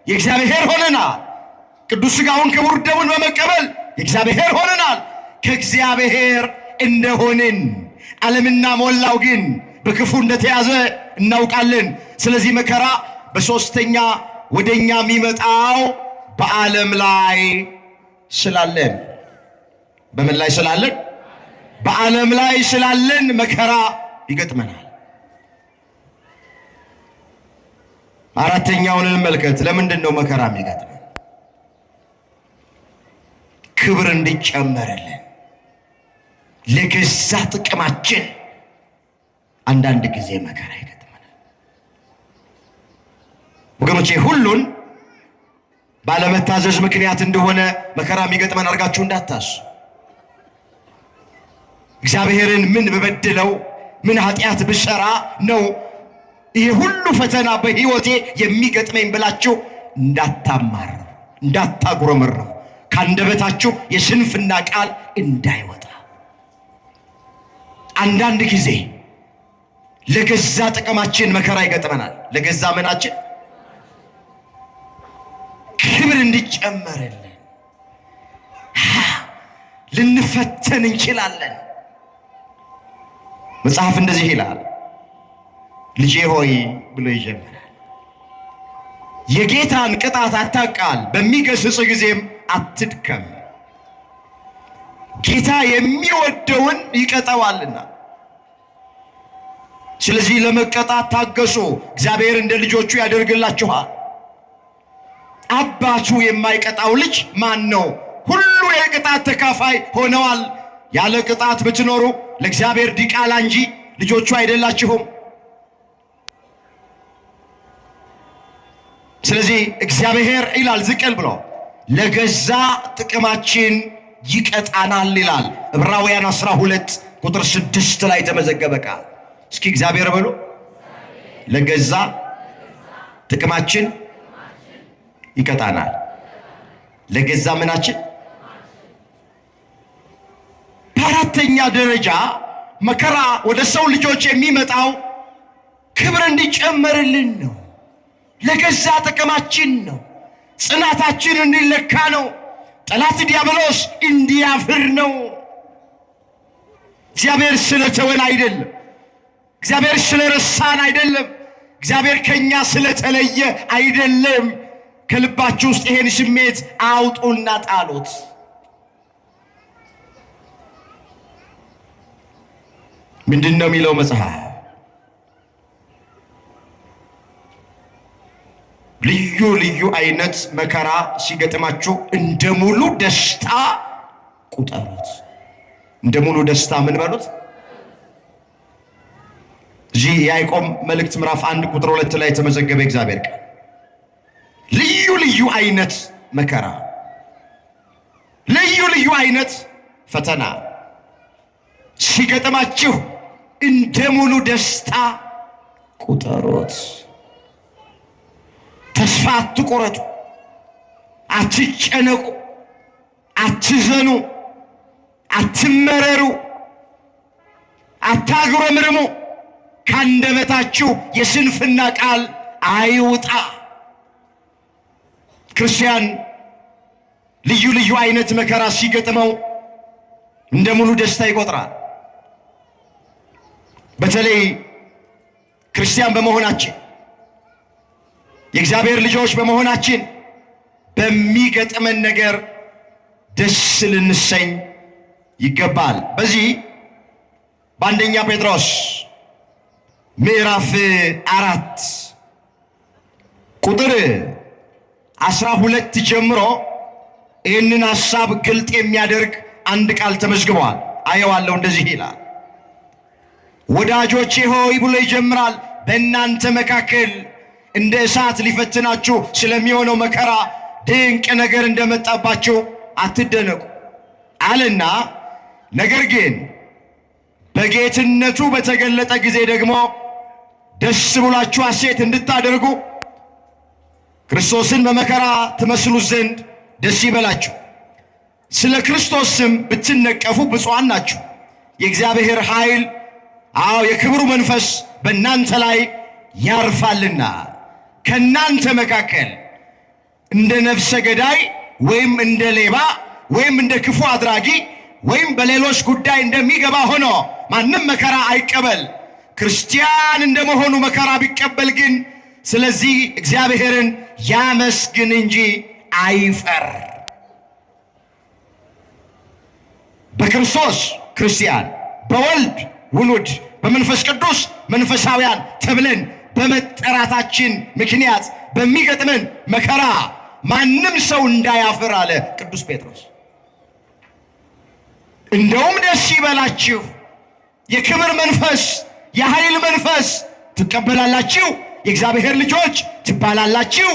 የእግዚአብሔር ሆነናል። ቅዱስ ሥጋውን ክቡር ደሙን በመቀበል የእግዚአብሔር ሆነናል። ከእግዚአብሔር እንደሆንን ዓለምና ሞላው ግን በክፉ እንደተያዘ እናውቃለን። ስለዚህ መከራ በሶስተኛ ወደኛ የሚመጣው በዓለም ላይ ስላለን። በምን ላይ ስላለን? በዓለም ላይ ስላለን መከራ ይገጥመናል። አራተኛውን እንመልከት። ለምንድን ነው መከራ የሚገጥመን? ክብር እንዲጨመርልን ለገዛ ጥቅማችን አንዳንድ ጊዜ መከራ ይገጥመናል። ወገኖቼ ሁሉን ባለመታዘዝ ምክንያት እንደሆነ መከራ የሚገጥመን አድርጋችሁ እንዳታስቡ። እግዚአብሔርን ምን በበድለው ምን ኃጢአት ብሰራ ነው ይሄ ሁሉ ፈተና በሕይወቴ የሚገጥመኝ ብላችሁ እንዳታማሩ፣ እንዳታጉረመርሙ። ካንደበታችሁ የስንፍና ቃል እንዳይወጣ። አንዳንድ ጊዜ ለገዛ ጥቅማችን መከራ ይገጥመናል። ለገዛ ምናችን ክብር እንዲጨመርልን ልንፈተን እንችላለን። መጽሐፍ እንደዚህ ይላል፣ ልጄ ሆይ ብሎ ይጀምራል። የጌታን ቅጣት አታቃል፣ በሚገስጽ ጊዜም አትድከም። ጌታ የሚወደውን ይቀጣዋልና። ስለዚህ ለመቀጣት ታገሱ፣ እግዚአብሔር እንደ ልጆቹ ያደርግላችኋል። አባቱ የማይቀጣው ልጅ ማን ነው? ሁሉ የቅጣት ተካፋይ ሆነዋል። ያለ ቅጣት ብትኖሩ ለእግዚአብሔር ዲቃላ እንጂ ልጆቹ አይደላችሁም። ስለዚህ እግዚአብሔር ይላል ዝቅል ብሎ ለገዛ ጥቅማችን ይቀጣናል ይላል። ዕብራውያን 12 ቁጥር 6 ላይ ተመዘገበ ቃል። እስኪ እግዚአብሔር በሉ ለገዛ ጥቅማችን ይቀጣናል። ለገዛ ምናችን? በአራተኛ ደረጃ መከራ ወደ ሰው ልጆች የሚመጣው ክብር እንዲጨመርልን ነው። ለገዛ ጥቅማችን ነው። ጽናታችን እንዲለካ ነው። ጠላት ዲያብሎስ እንዲያፍር ነው። እግዚአብሔር ስለተወን አይደለም። እግዚአብሔር ስለረሳን አይደለም። እግዚአብሔር ከኛ ስለተለየ አይደለም። ከልባችሁ ውስጥ ይሄን ስሜት አውጡና ጣሉት። ምንድነው የሚለው መጽሐፍ? ልዩ ልዩ አይነት መከራ ሲገጥማችሁ እንደ ሙሉ ደስታ ቁጠሩት። እንደ ሙሉ ደስታ ምን በሉት? እዚህ የያዕቆብ መልእክት ምዕራፍ 1 ቁጥር 2 ላይ የተመዘገበ እግዚአብሔር ቃል ልዩ ልዩ አይነት መከራ፣ ልዩ ልዩ አይነት ፈተና ሲገጥማችሁ እንደ ሙሉ ደስታ ቁጠሩት። ተስፋ አትቆረጡ፣ አትጨነቁ፣ አትዘኑ፣ አትመረሩ፣ አታጉረምርሙ። ካንደበታችሁ የስንፍና ቃል አይውጣ። ክርስቲያን ልዩ ልዩ አይነት መከራ ሲገጥመው እንደ ሙሉ ደስታ ይቆጥራል። በተለይ ክርስቲያን በመሆናችን የእግዚአብሔር ልጆች በመሆናችን በሚገጥመን ነገር ደስ ልንሰኝ ይገባል። በዚህ በአንደኛ ጴጥሮስ ምዕራፍ 4 ቁጥር 12 ጀምሮ ይህንን ሐሳብ ግልጥ የሚያደርግ አንድ ቃል ተመዝግቧል። አየዋለሁ። እንደዚህ ይላል፣ ወዳጆቼ ሆይ ብሎ ይጀምራል። በእናንተ መካከል እንደ እሳት ሊፈትናችሁ ስለሚሆነው መከራ ድንቅ ነገር እንደመጣባችሁ አትደነቁ አለና፣ ነገር ግን በጌትነቱ በተገለጠ ጊዜ ደግሞ ደስ ብሏችሁ ሐሴት እንድታደርጉ ክርስቶስን በመከራ ትመስሉት ዘንድ ደስ ይበላችሁ። ስለ ክርስቶስ ስም ብትነቀፉ ብፁዓን ናችሁ፣ የእግዚአብሔር ኃይል የክብሩ መንፈስ በእናንተ ላይ ያርፋልና። ከእናንተ መካከል እንደ ነፍሰ ገዳይ ወይም እንደ ሌባ ወይም እንደ ክፉ አድራጊ ወይም በሌሎች ጉዳይ እንደሚገባ ሆኖ ማንም መከራ አይቀበል። ክርስቲያን እንደመሆኑ መከራ ቢቀበል ግን ስለዚህ እግዚአብሔርን ያመስግን እንጂ አይፈር። በክርስቶስ ክርስቲያን፣ በወልድ ውሉድ፣ በመንፈስ ቅዱስ መንፈሳውያን ተብለን በመጠራታችን ምክንያት በሚገጥመን መከራ ማንም ሰው እንዳያፍር አለ ቅዱስ ጴጥሮስ። እንደውም ደስ ይበላችሁ፣ የክብር መንፈስ የኃይል መንፈስ ትቀበላላችሁ፣ የእግዚአብሔር ልጆች ትባላላችሁ።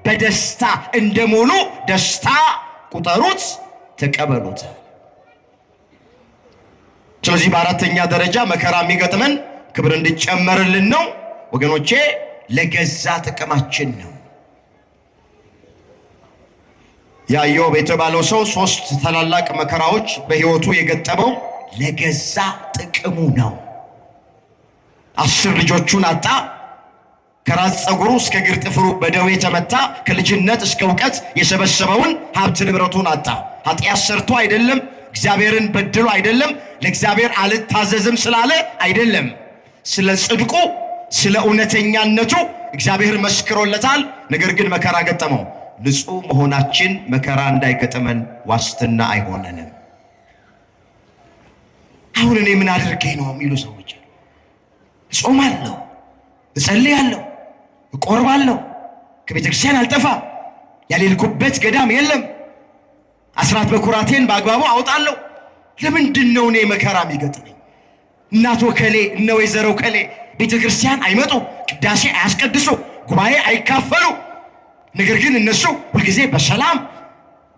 በደስታ እንደ ሙሉ ደስታ ቁጠሩት፣ ተቀበሉት። ስለዚህ በአራተኛ ደረጃ መከራ የሚገጥመን ክብር እንዲጨመርልን ነው ወገኖቼ፣ ለገዛ ጥቅማችን ነው። ኢዮብ የተባለው ሰው 3 ታላላቅ መከራዎች በሕይወቱ የገጠመው ለገዛ ጥቅሙ ነው። 10 ልጆቹን አጣ። ከራስ ፀጉሩ እስከ እግር ጥፍሩ በደዌ ተመታ። ከልጅነት እስከ እውቀት የሰበሰበውን ሀብት ንብረቱን አጣ። ኃጢአት ሰርቶ አይደለም፣ እግዚአብሔርን በድሎ አይደለም፣ ለእግዚአብሔር አልታዘዝም ስላለ አይደለም። ስለ ጽድቁ ስለ እውነተኛነቱ እግዚአብሔር መስክሮለታል። ነገር ግን መከራ ገጠመው። ንጹሕ መሆናችን መከራ እንዳይገጠመን ዋስትና አይሆነንም። አሁን እኔ ምን አድርጌ ነው የሚሉ ሰዎች፣ እጾማለሁ፣ እጸልያለሁ፣ እቆርባለሁ፣ ከቤተ ክርስቲያን አልጠፋም፣ ያልሄድኩበት ገዳም የለም፣ አስራት በኩራቴን በአግባቡ አውጣለሁ። ለምንድን ነው እኔ መከራ የሚገጥመኝ? እናቶ ከሌ እነ ወይዘሮ ከሌ ቤተ ክርስቲያን አይመጡ፣ ቅዳሴ አያስቀድሱ፣ ጉባኤ አይካፈሉ። ነገር ግን እነሱ ሁልጊዜ በሰላም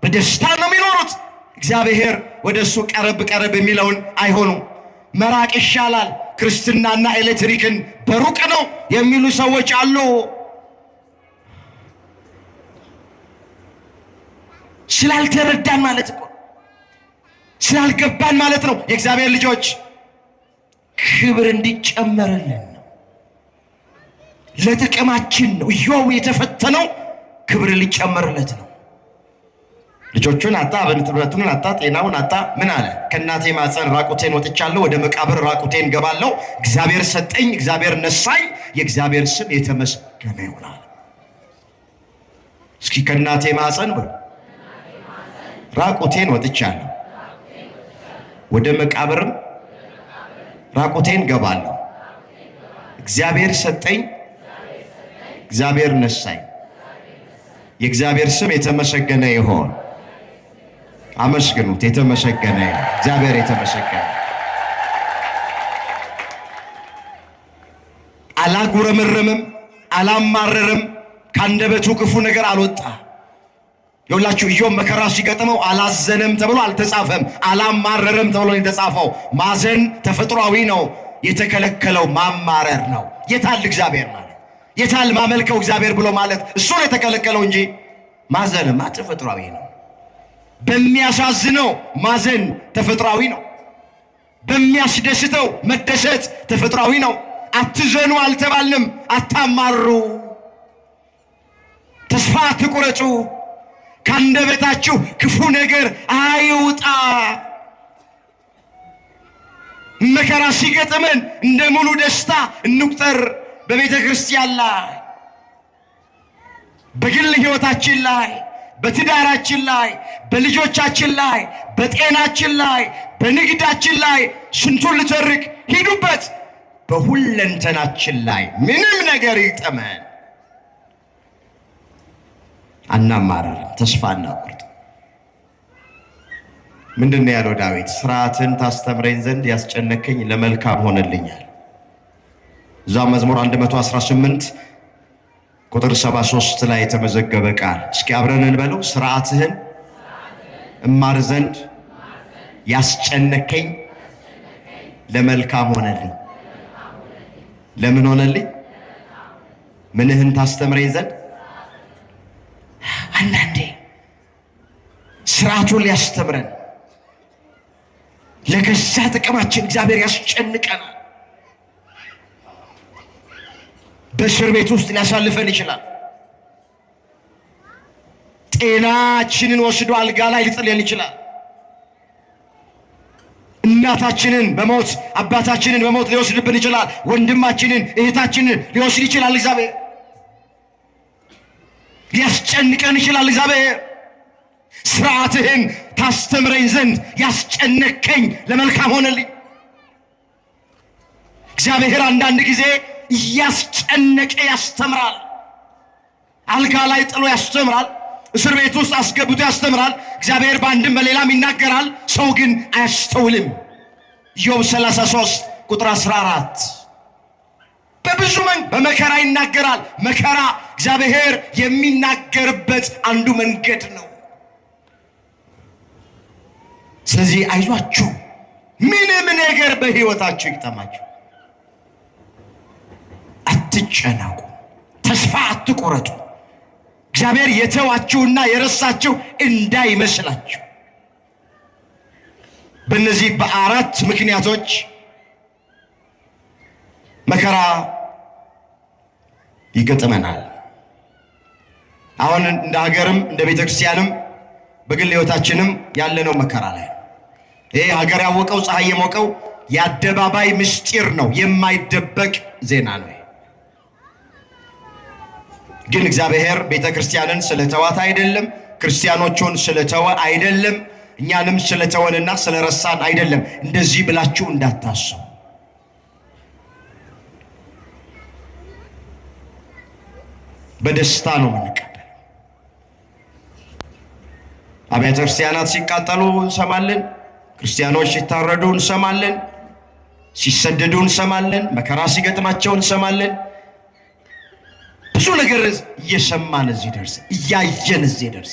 በደስታ ነው የሚኖሩት። እግዚአብሔር ወደ እሱ ቀረብ ቀረብ የሚለውን አይሆኑም። መራቅ ይሻላል፣ ክርስትናና ኤሌክትሪክን በሩቅ ነው የሚሉ ሰዎች አሉ። ስላልተረዳን ማለት ነው፣ ስላልገባን ማለት ነው። የእግዚአብሔር ልጆች ክብር እንዲጨመርልን ነው፣ ለጥቅማችን ነው። ኢዮብ የተፈተነው ክብር ሊጨመርለት ነው። ልጆቹን አጣ፣ ንብረቱን አጣ፣ ጤናውን አጣ። ምን አለ? ከእናቴ ማፀን ራቁቴን ወጥቻለሁ፣ ወደ መቃብር ራቁቴን ገባለሁ። እግዚአብሔር ሰጠኝ፣ እግዚአብሔር ነሳኝ፣ የእግዚአብሔር ስም የተመሰገነ ይሆናል። እስኪ ከእናቴ ማፀን በሉ፣ ራቁቴን ወጥቻለሁ፣ ወደ መቃብርም ራቁቴን ገባለሁ። እግዚአብሔር ሰጠኝ፣ እግዚአብሔር ነሳኝ፣ የእግዚአብሔር ስም የተመሰገነ ይሆን። አመስግኑት። የተመሰገነ እግዚአብሔር የተመሰገነ። አላጉረመረምም፣ አላማረርም፣ ካንደበቱ ክፉ ነገር አልወጣ። ይኸውላችሁ ኢዮብ መከራ ሲገጥመው አላዘነም ተብሎ አልተጻፈም፣ አላማረርም ተብሎ የተጻፈው። ማዘን ተፈጥሯዊ ነው፣ የተከለከለው ማማረር ነው። የታል እግዚአብሔር ማለት? የታል ማመልከው እግዚአብሔር ብሎ ማለት? እሱ ነው የተከለከለው እንጂ ማዘንማ ተፈጥሯዊ ነው። በሚያሳዝነው ማዘን ተፈጥሯዊ ነው። በሚያስደስተው መደሰት ተፈጥሯዊ ነው። አትዘኑ አልተባልንም። አታማሩ፣ ተስፋ አትቁረጡ፣ ካንደበታችሁ ክፉ ነገር አይውጣ። መከራ ሲገጥመን እንደ ሙሉ ደስታ እንቁጠር። በቤተ ክርስቲያን ላይ፣ በግል ሕይወታችን ላይ፣ በትዳራችን ላይ፣ በልጆቻችን ላይ፣ በጤናችን ላይ፣ በንግዳችን ላይ ስንቱን ልተርክ፣ ሂዱበት። በሁለንተናችን ላይ ምንም ነገር ይጠመን አናማረርም፣ ተስፋ እናቁርጥ። ምንድን ነው ያለው ዳዊት? ስርዓትን ታስተምረኝ ዘንድ ያስጨነቀኝ ለመልካም ሆነልኛል። እዛ መዝሙር 118 ቁጥር 73 ላይ የተመዘገበ ቃል እስኪ አብረን እንበለው። ስርዓትህን እማር ዘንድ ያስጨነቀኝ ለመልካም ሆነልኝ። ለምን ሆነልኝ? ምንህን ታስተምረኝ ዘንድ። አንዳንዴ ስርዓቱን ሊያስተምረን ለገዛ ጥቅማችን እግዚአብሔር ያስጨንቀናል። በእስር ቤት ውስጥ ሊያሳልፈን ይችላል። ጤናችንን ወስዶ አልጋ ላይ ሊጥለን ይችላል። እናታችንን በሞት አባታችንን በሞት ሊወስድብን ይችላል። ወንድማችንን እህታችንን ሊወስድ ይችላል። እግዚአብሔር ሊያስጨንቀን ይችላል። እግዚአብሔር ስርዓትህን ታስተምረኝ ዘንድ ያስጨነቀኝ ለመልካም ሆነልኝ። እግዚአብሔር አንዳንድ ጊዜ እያስጨነቀ ያስተምራል። አልጋ ላይ ጥሎ ያስተምራል። እስር ቤት ውስጥ አስገብቶ ያስተምራል። እግዚአብሔር በአንድም በሌላም ይናገራል። ሰው ግን አያስተውልም። ኢዮብ 33 ቁጥር 14 በብዙ በመከራ ይናገራል። መከራ እግዚአብሔር የሚናገርበት አንዱ መንገድ ነው። ስለዚህ አይዟችሁ፣ ምንም ነገር በሕይወታችሁ ይግጠማችሁ፣ አትጨነቁ፣ ተስፋ አትቆረጡ። እግዚአብሔር የተዋችሁና የረሳችሁ እንዳይመስላችሁ። በእነዚህ በአራት ምክንያቶች መከራ ይገጥመናል። አሁን እንደ ሀገርም እንደ ቤተክርስቲያንም በግል ሕይወታችንም ያለነው መከራ ላይ ይሄ ሀገር ያወቀው ፀሐይ የሞቀው የአደባባይ ምስጢር ነው፣ የማይደበቅ ዜና ነው። ግን እግዚአብሔር ቤተክርስቲያንን ስለተዋት አይደለም፣ ክርስቲያኖቹን ስለተወ አይደለም፣ እኛንም ስለተወንና ስለረሳን አይደለም። እንደዚህ ብላችሁ እንዳታስቡ። በደስታ ነው የምንቀበለው። አብያተ ክርስቲያናት ሲቃጠሉ እንሰማለን፣ ክርስቲያኖች ሲታረዱ እንሰማለን፣ ሲሰደዱ እንሰማለን፣ መከራ ሲገጥማቸው እንሰማለን። ብዙ ነገር እየሰማን እዚህ ደርስ፣ እያየን እዚህ ደርስ።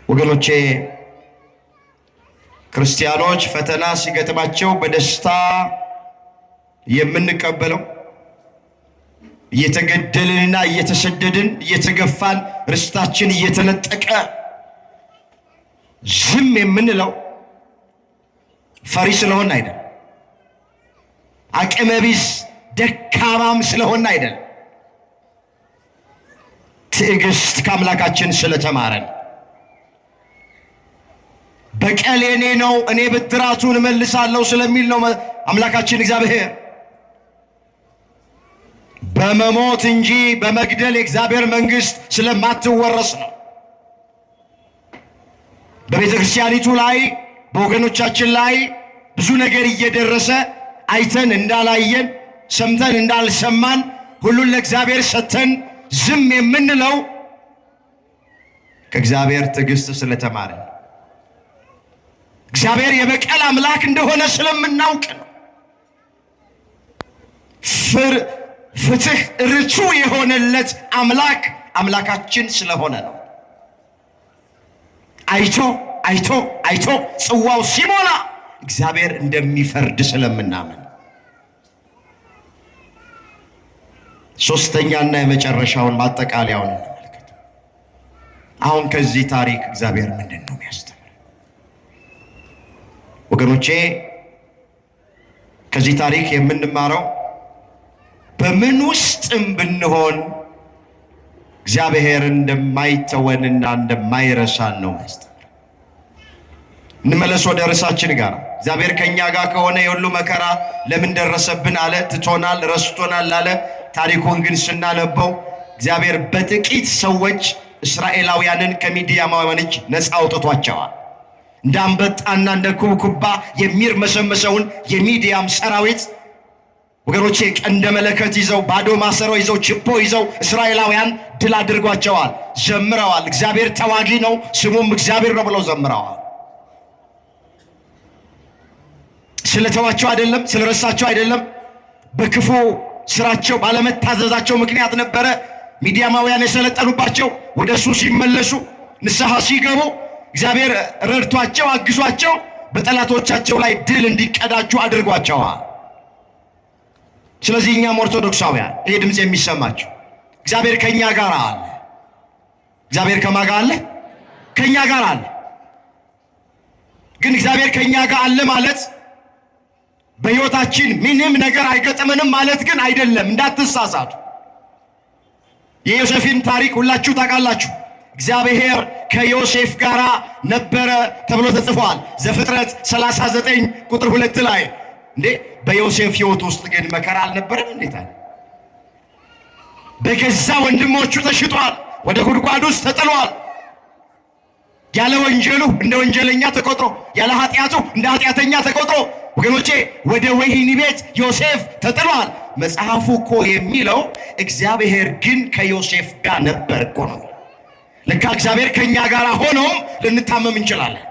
ወገኖቼ ክርስቲያኖች ፈተና ሲገጥማቸው በደስታ የምንቀበለው እየተገደልንና እየተሰደድን እየተገፋን ርስታችን እየተነጠቀ ዝም የምንለው ፈሪ ስለሆን አይደለም፣ አቅመቢስ ደካማም ስለሆን አይደለም፣ ትዕግስት ከአምላካችን ስለተማረን በቀል የኔ ነው እኔ ብድራቱን እመልሳለሁ ስለሚል ነው አምላካችን እግዚአብሔር። በመሞት እንጂ በመግደል የእግዚአብሔር መንግሥት ስለማትወረስ ነው። በቤተ ክርስቲያኒቱ ላይ በወገኖቻችን ላይ ብዙ ነገር እየደረሰ አይተን እንዳላየን ሰምተን እንዳልሰማን ሁሉን ለእግዚአብሔር ሰጥተን ዝም የምንለው ከእግዚአብሔር ትዕግስት ስለተማረን እግዚአብሔር የበቀል አምላክ እንደሆነ ስለምናውቅ ነው። ፍትህ ርቱ የሆነለት አምላክ አምላካችን ስለሆነ ነው። አይቶ ጽዋው ሲሞላ እግዚአብሔር እንደሚፈርድ ስለምናምን ሶስተኛና የመጨረሻውን ማጠቃለያውን እንመልከት። አሁን ከዚህ ታሪክ እግዚአብሔር ምንድን ነው የሚያስተምረን? ወገኖቼ ከዚህ ታሪክ የምንማረው በምን ውስጥም ብንሆን እግዚአብሔር እንደማይተወንና እንደማይረሳን ነው ያስተምረን። እንመለስ ወደ ርዕሳችን ጋር። እግዚአብሔር ከኛ ጋር ከሆነ የሁሉ መከራ ለምን ደረሰብን አለ? ትቶናል፣ ረስቶናል አለ። ታሪኩን ግን ስናነበው እግዚአብሔር በጥቂት ሰዎች እስራኤላውያንን ከሚዲያማውያን እጅ ነፃ አውጥቷቸዋል። እንደ አንበጣና እንደ ኩብኩባ የሚርመሰመሰውን የሚዲያም ሰራዊት ወገኖቼ ቀንደ መለከት ይዘው ባዶ ማሰሮ ይዘው ችቦ ይዘው እስራኤላውያን ድል አድርጓቸዋል። ዘምረዋል። እግዚአብሔር ተዋጊ ነው ስሙም እግዚአብሔር ነው ብለው ዘምረዋል። ስለተዋቸው አይደለም፣ ስለረሳቸው አይደለም፣ በክፉ ስራቸው ባለመታዘዛቸው ምክንያት ነበረ ሚዲያማውያን የሰለጠኑባቸው። ወደሱ ሲመለሱ ንስሐ ሲገቡ እግዚአብሔር ረድቷቸው አግዟቸው በጠላቶቻቸው ላይ ድል እንዲቀዳጁ አድርጓቸዋል። ስለዚህ እኛም ኦርቶዶክሳውያን ይሄ ድምፅ የሚሰማቸው እግዚአብሔር ከኛ ጋር አለ። እግዚአብሔር ከማን ጋር አለ? ከኛ ጋር አለ። ግን እግዚአብሔር ከኛ ጋር አለ ማለት በሕይወታችን ምንም ነገር አይገጥመንም ማለት ግን አይደለም። እንዳትሳሳቱ። የዮሴፍን ታሪክ ሁላችሁ ታውቃላችሁ። እግዚአብሔር ከዮሴፍ ጋር ነበረ ተብሎ ተጽፏል። ዘፍጥረት 39 ቁጥር 2 ላይ እንዴ በዮሴፍ ሕይወት ውስጥ ግን መከራ አልነበረም? እንዴት አለ? በገዛ ወንድሞቹ ተሽጧል፣ ወደ ጉድጓድ ውስጥ ተጥሏል። ያለ ወንጀሉ እንደ ወንጀለኛ ተቆጥሮ፣ ያለ ኃጢአቱ እንደ ኃጢአተኛ ተቆጥሮ ወገኖቼ ወደ ወህኒ ቤት ዮሴፍ ተጥሏል። መጽሐፉ እኮ የሚለው እግዚአብሔር ግን ከዮሴፍ ጋር ነበር እኮ ነው። ለካ እግዚአብሔር ከኛ ጋር ሆኖ ልንታመም እንችላለን።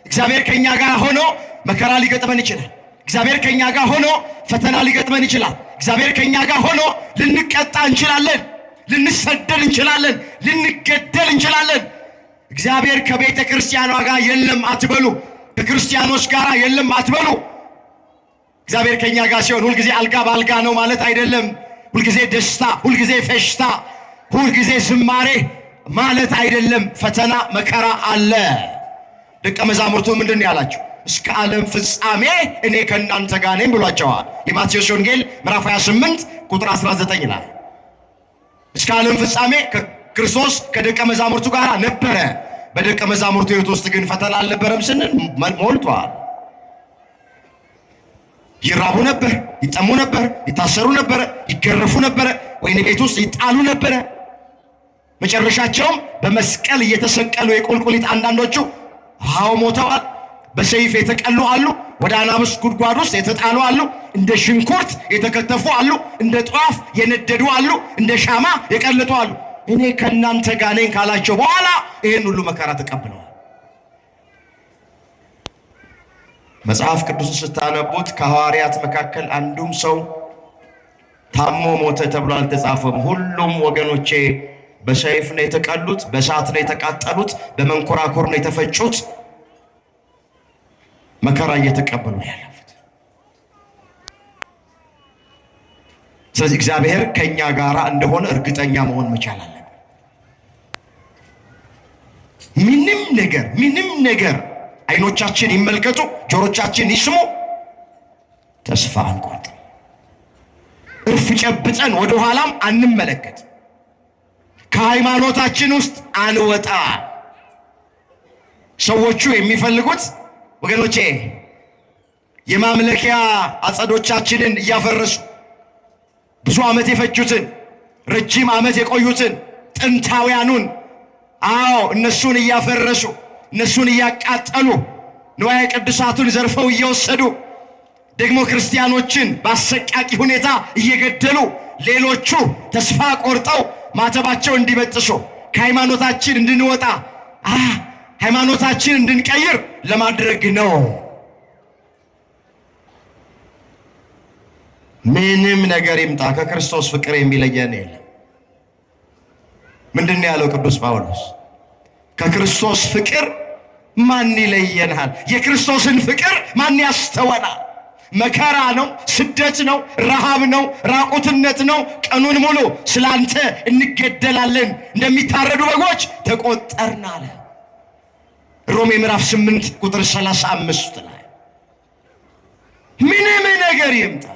እግዚአብሔር ከኛ ጋር ሆኖ መከራ ሊገጥመን ይችላል። እግዚአብሔር ከኛ ጋር ሆኖ ፈተና ሊገጥመን ይችላል። እግዚአብሔር ከኛ ጋር ሆኖ ልንቀጣ እንችላለን፣ ልንሰደድ እንችላለን፣ ልንገደል እንችላለን። እግዚአብሔር ከቤተ ክርስቲያኗ ጋር የለም አትበሉ፣ ከክርስቲያኖች ጋር የለም አትበሉ። እግዚአብሔር ከኛ ጋር ሲሆን ሁልጊዜ አልጋ በአልጋ ነው ማለት አይደለም። ሁልጊዜ ደስታ፣ ሁልጊዜ ፈሽታ፣ ሁል ጊዜ ዝማሬ ማለት አይደለም። ፈተና መከራ አለ። ደቀ መዛሙርቱ ምንድን ያላቸው? እስከ ዓለም ፍጻሜ እኔ ከእናንተ ጋር ነኝ ብሏቸዋል። የማቴዎስ ወንጌል ምዕራፍ 28 ቁጥር 19 ላይ እስከ ዓለም ፍጻሜ ክርስቶስ ከደቀ መዛሙርቱ ጋር ነበረ። በደቀ መዛሙርቱ ሕይወት ውስጥ ግን ፈተና አልነበረም ስንል ሞልቷል። ይራቡ ነበር፣ ይጠሙ ነበር፣ ይታሰሩ ነበር፣ ይገረፉ ነበር፣ ወይን ቤት ውስጥ ይጣሉ ነበር። መጨረሻቸውም በመስቀል እየተሰቀሉ የቁልቁሊት አንዳንዶቹ ሞተዋል። በሰይፍ የተቀሉ አሉ፣ ወደ አናብስት ጉድጓድ ውስጥ የተጣሉ አሉ፣ እንደ ሽንኩርት የተከተፉ አሉ፣ እንደ ጧፍ የነደዱ አሉ፣ እንደ ሻማ የቀለጡ አሉ። እኔ ከእናንተ ጋር ነኝ ካላቸው በኋላ ይህን ሁሉ መከራ ተቀብለዋል። መጽሐፍ ቅዱስ ስታነቡት ከሐዋርያት መካከል አንዱም ሰው ታሞ ሞተ ተብሎ አልተጻፈም። ሁሉም ወገኖቼ በሰይፍ ነው የተቀሉት፣ በእሳት ነው የተቃጠሉት፣ በመንኮራኩር ነው የተፈጩት፣ መከራ እየተቀበሉ ያለፉት። ስለዚህ እግዚአብሔር ከኛ ጋር እንደሆነ እርግጠኛ መሆን መቻል አለብን። ምንም ነገር አይኖቻችን ይመልከቱ፣ ጆሮቻችን ይስሙ፣ ተስፋ አንቆርጥ። እርፍ ጨብጠን ወደ ኋላም አንመለከት። ከሃይማኖታችን ውስጥ አንወጣ። ሰዎቹ የሚፈልጉት ወገኖቼ የማምለኪያ አጸዶቻችንን እያፈረሱ ብዙ ዓመት የፈጁትን ረጅም ዓመት የቆዩትን ጥንታውያኑን እነሱን እያፈረሱ እነሱን እያቃጠሉ ንዋየ ቅዱሳቱን ዘርፈው እየወሰዱ ደግሞ ክርስቲያኖችን በአሰቃቂ ሁኔታ እየገደሉ ሌሎቹ ተስፋ ቆርጠው ማተባቸው እንዲበጥሱ ከሃይማኖታችን እንድንወጣ ሃይማኖታችን እንድንቀይር ለማድረግ ነው። ምንም ነገር ይምጣ ከክርስቶስ ፍቅር የሚለየን የለም። ምንድን ያለው ቅዱስ ጳውሎስ? ከክርስቶስ ፍቅር ማን ይለየናል? የክርስቶስን ፍቅር ማን ያስተወናል? መከራ ነው፣ ስደት ነው፣ ረሃብ ነው፣ ራቁትነት ነው። ቀኑን ሙሉ ስላንተ እንገደላለን፣ እንደሚታረዱ በጎች ተቆጠርን አለ። ሮሜ ምዕራፍ 8 ቁጥር 35 ላይ ምንም ነገር ይምጣ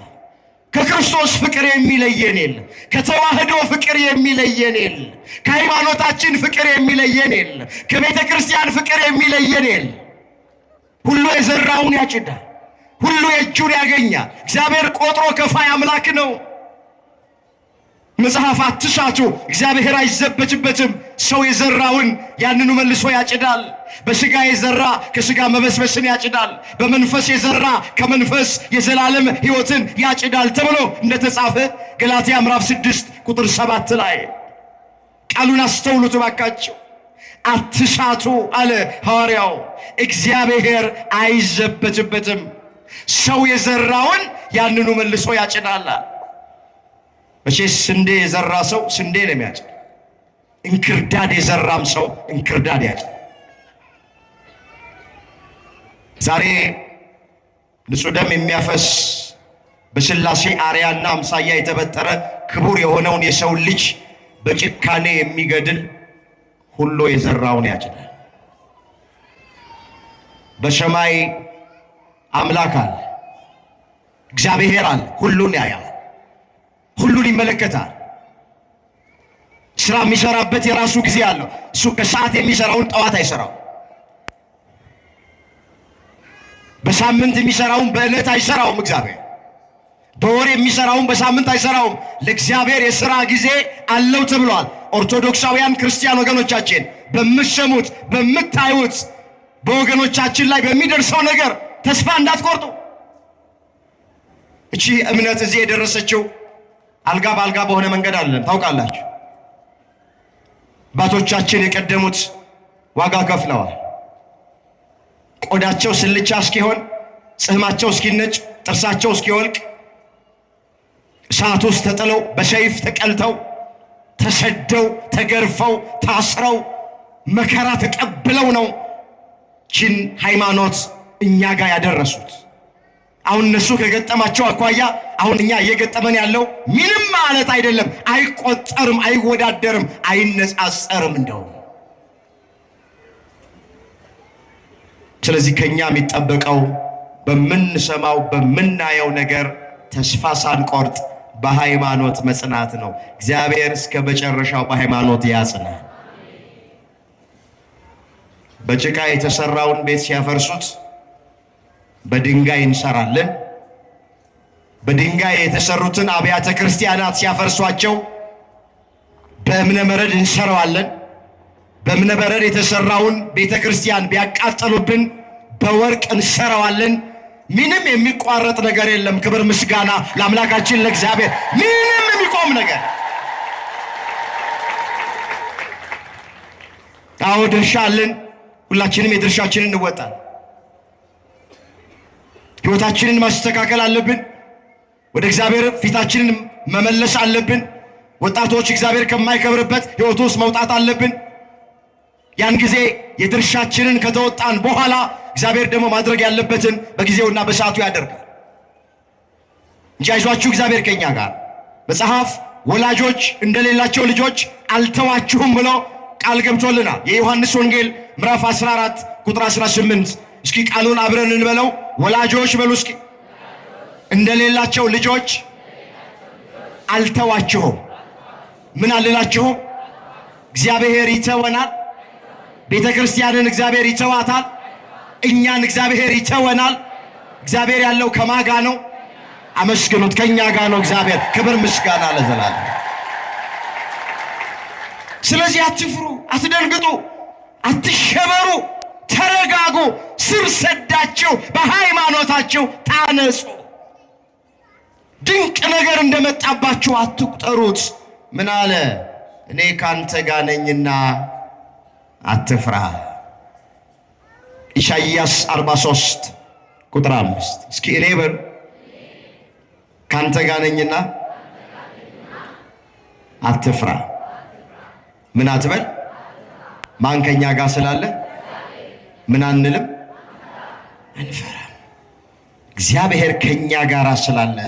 ከክርስቶስ ፍቅር የሚለየን የለም። ከተዋህዶ ፍቅር የሚለየን የለም። ከሃይማኖታችን ፍቅር የሚለየን የለም። ከቤተ ክርስቲያን ፍቅር የሚለየን የለም። ሁሉ የዘራውን ያጭዳል፣ ሁሉ የእጁን ያገኛል። እግዚአብሔር ቆጥሮ ከፋይ አምላክ ነው። መጽሐፍ አትሳቱ፣ እግዚአብሔር አይዘበትበትም። ሰው የዘራውን ያንኑ መልሶ ያጭዳል። በሥጋ የዘራ ከሥጋ መበስበስን ያጭዳል፣ በመንፈስ የዘራ ከመንፈስ የዘላለም ሕይወትን ያጭዳል ተብሎ እንደተጻፈ ገላትያ ምዕራፍ 6 ቁጥር 7 ላይ ቃሉን አስተውሉት ባካችሁ። አትሳቱ አለ ሐዋርያው። እግዚአብሔር አይዘበትበትም። ሰው የዘራውን ያንኑ መልሶ ያጭዳል። መቼስ ስንዴ የዘራ ሰው ስንዴ ነው የሚያጭድ። እንክርዳድ የዘራም ሰው እንክርዳድ ያጭድ። ዛሬ ንጹሕ ደም የሚያፈስ በሥላሴ አርያና አምሳያ የተበጠረ ክቡር የሆነውን የሰው ልጅ በጭካኔ የሚገድል ሁሉ የዘራውን ያጭዳል። በሰማይ አምላክ አለ፣ እግዚአብሔር አለ። ሁሉን ያያል፣ ሁሉን ይመለከታል። ስራ የሚሰራበት የራሱ ጊዜ አለው። እሱ ከሰዓት የሚሰራውን ጠዋት አይሰራው። በሳምንት የሚሰራውን በዕለት አይሰራውም። እግዚአብሔር በወር የሚሰራውን በሳምንት አይሰራውም። ለእግዚአብሔር የሥራ ጊዜ አለው ተብሏል። ኦርቶዶክሳውያን ክርስቲያን ወገኖቻችን በምትሰሙት በምታዩት በወገኖቻችን ላይ በሚደርሰው ነገር ተስፋ እንዳትቆርጡ። እቺ እምነት እዚህ የደረሰችው አልጋ በአልጋ በሆነ መንገድ አይደለም። ታውቃላችሁ፣ አባቶቻችን የቀደሙት ዋጋ ከፍለዋል። ቆዳቸው ስልቻ እስኪሆን፣ ጽህማቸው እስኪነጭ፣ ጥርሳቸው እስኪወልቅ እሳት ውስጥ ተጥለው በሰይፍ ተቀልተው ተሰደው ተገርፈው ታስረው መከራ ተቀብለው ነው ችን ሃይማኖት እኛ ጋር ያደረሱት። አሁን እነሱ ከገጠማቸው አኳያ አሁን እኛ እየገጠመን ያለው ምንም ማለት አይደለም። አይቆጠርም፣ አይወዳደርም፣ አይነጻጸርም እንደው። ስለዚህ ከኛ የሚጠበቀው በምንሰማው በምናየው ነገር ተስፋ ሳንቆርጥ በሃይማኖት መጽናት ነው። እግዚአብሔር እስከ መጨረሻው በሃይማኖት ያጽናል። በጭቃ የተሰራውን ቤት ሲያፈርሱት በድንጋይ እንሰራለን። በድንጋይ የተሰሩትን አብያተ ክርስቲያናት ሲያፈርሷቸው በእብነ በረድ እንሰራዋለን። በእብነ በረድ የተሰራውን ቤተ ክርስቲያን ቢያቃጥሉብን በወርቅ እንሰራዋለን። ምንም የሚቋረጥ ነገር የለም። ክብር ምስጋና ለአምላካችን ለእግዚአብሔር። ምንም የሚቆም ነገር አዎ፣ ድርሻ አለን። ሁላችንም የድርሻችንን እንወጣለን። ሕይወታችንን ማስተካከል አለብን። ወደ እግዚአብሔር ፊታችንን መመለስ አለብን። ወጣቶች እግዚአብሔር ከማይከብርበት ሕይወት ውስጥ መውጣት አለብን። ያን ጊዜ የድርሻችንን ከተወጣን በኋላ እግዚአብሔር ደግሞ ማድረግ ያለበትን በጊዜውና በሰዓቱ ያደርጋል እንጂ አይዟችሁ እግዚአብሔር ከኛ ጋር። መጽሐፍ ወላጆች እንደሌላቸው ልጆች አልተዋችሁም ብሎ ቃል ገብቶልናል። የዮሐንስ ወንጌል ምዕራፍ 14 ቁጥር 18። እስኪ ቃሉን አብረን እንበለው። ወላጆች በሉ እስኪ እንደሌላቸው ልጆች አልተዋችሁም። ምን አልላችሁም? እግዚአብሔር ይተወናል። ቤተ ክርስቲያንን እግዚአብሔር ይተዋታል። እኛን እግዚአብሔር ይተወናል። እግዚአብሔር ያለው ከማጋ ነው? አመስግኑት። ከኛ ጋር ነው እግዚአብሔር። ክብር ምስጋና ለዘላለም። ስለዚህ አትፍሩ፣ አትደንግጡ፣ አትሸበሩ፣ ተረጋጉ። ስር ሰዳችሁ በሃይማኖታችሁ ታነጹ። ድንቅ ነገር እንደመጣባችሁ አትቁጠሩት። ምን አለ? እኔ ካንተ ጋር ነኝና አትፍራ። ኢሳይያስ 43 ቁጥር 5። እስኪ እኔ በሉ ካንተ ጋር ነኝና አትፍራ። ምን አትበል? ማን ከኛ ጋር ስላለ ምን አንልም? አንፈራም። እግዚአብሔር ከኛ ጋር ስላለ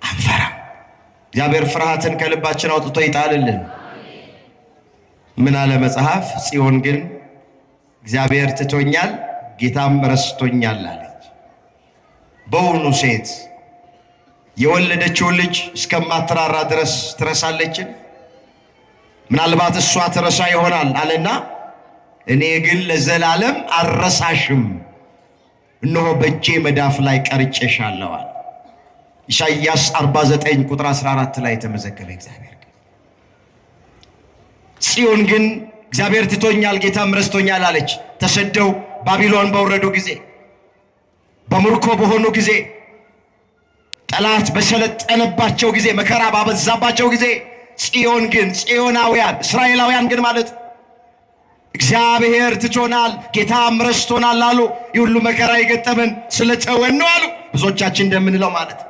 አንፈራም። እግዚአብሔር ፍርሃትን ከልባችን አውጥቶ ይጣልልን። ምን አለ መጽሐፍ? ጽዮን ግን እግዚአብሔር ትቶኛል ጌታም ረስቶኛል አለች። በውኑ ሴት የወለደችውን ልጅ እስከማትራራ ድረስ ትረሳለችን? ምናልባት እሷ ትረሳ ይሆናል አለና እኔ ግን ለዘላለም አልረሳሽም፣ እነሆ በእጄ መዳፍ ላይ ቀርጬሻለሁ አለ። ኢሳይያስ 49 ቁጥር 14 ላይ ተመዘገበ። እግዚአብሔር ጽዮን ግን እግዚአብሔር ትቶኛል ጌታም ረስቶኛል አለች። ተሰደው ባቢሎን በወረዱ ጊዜ፣ በምርኮ በሆኑ ጊዜ፣ ጠላት በሰለጠነባቸው ጊዜ፣ መከራ ባበዛባቸው ጊዜ ጽዮን ግን ጽዮናውያን እስራኤላውያን ግን ማለት እግዚአብሔር ትቶናል ጌታም ረስቶናል አሉ። ይሁሉ መከራ የገጠመን ስለተወን ነው አሉ። ብዙዎቻችን እንደምንለው ማለት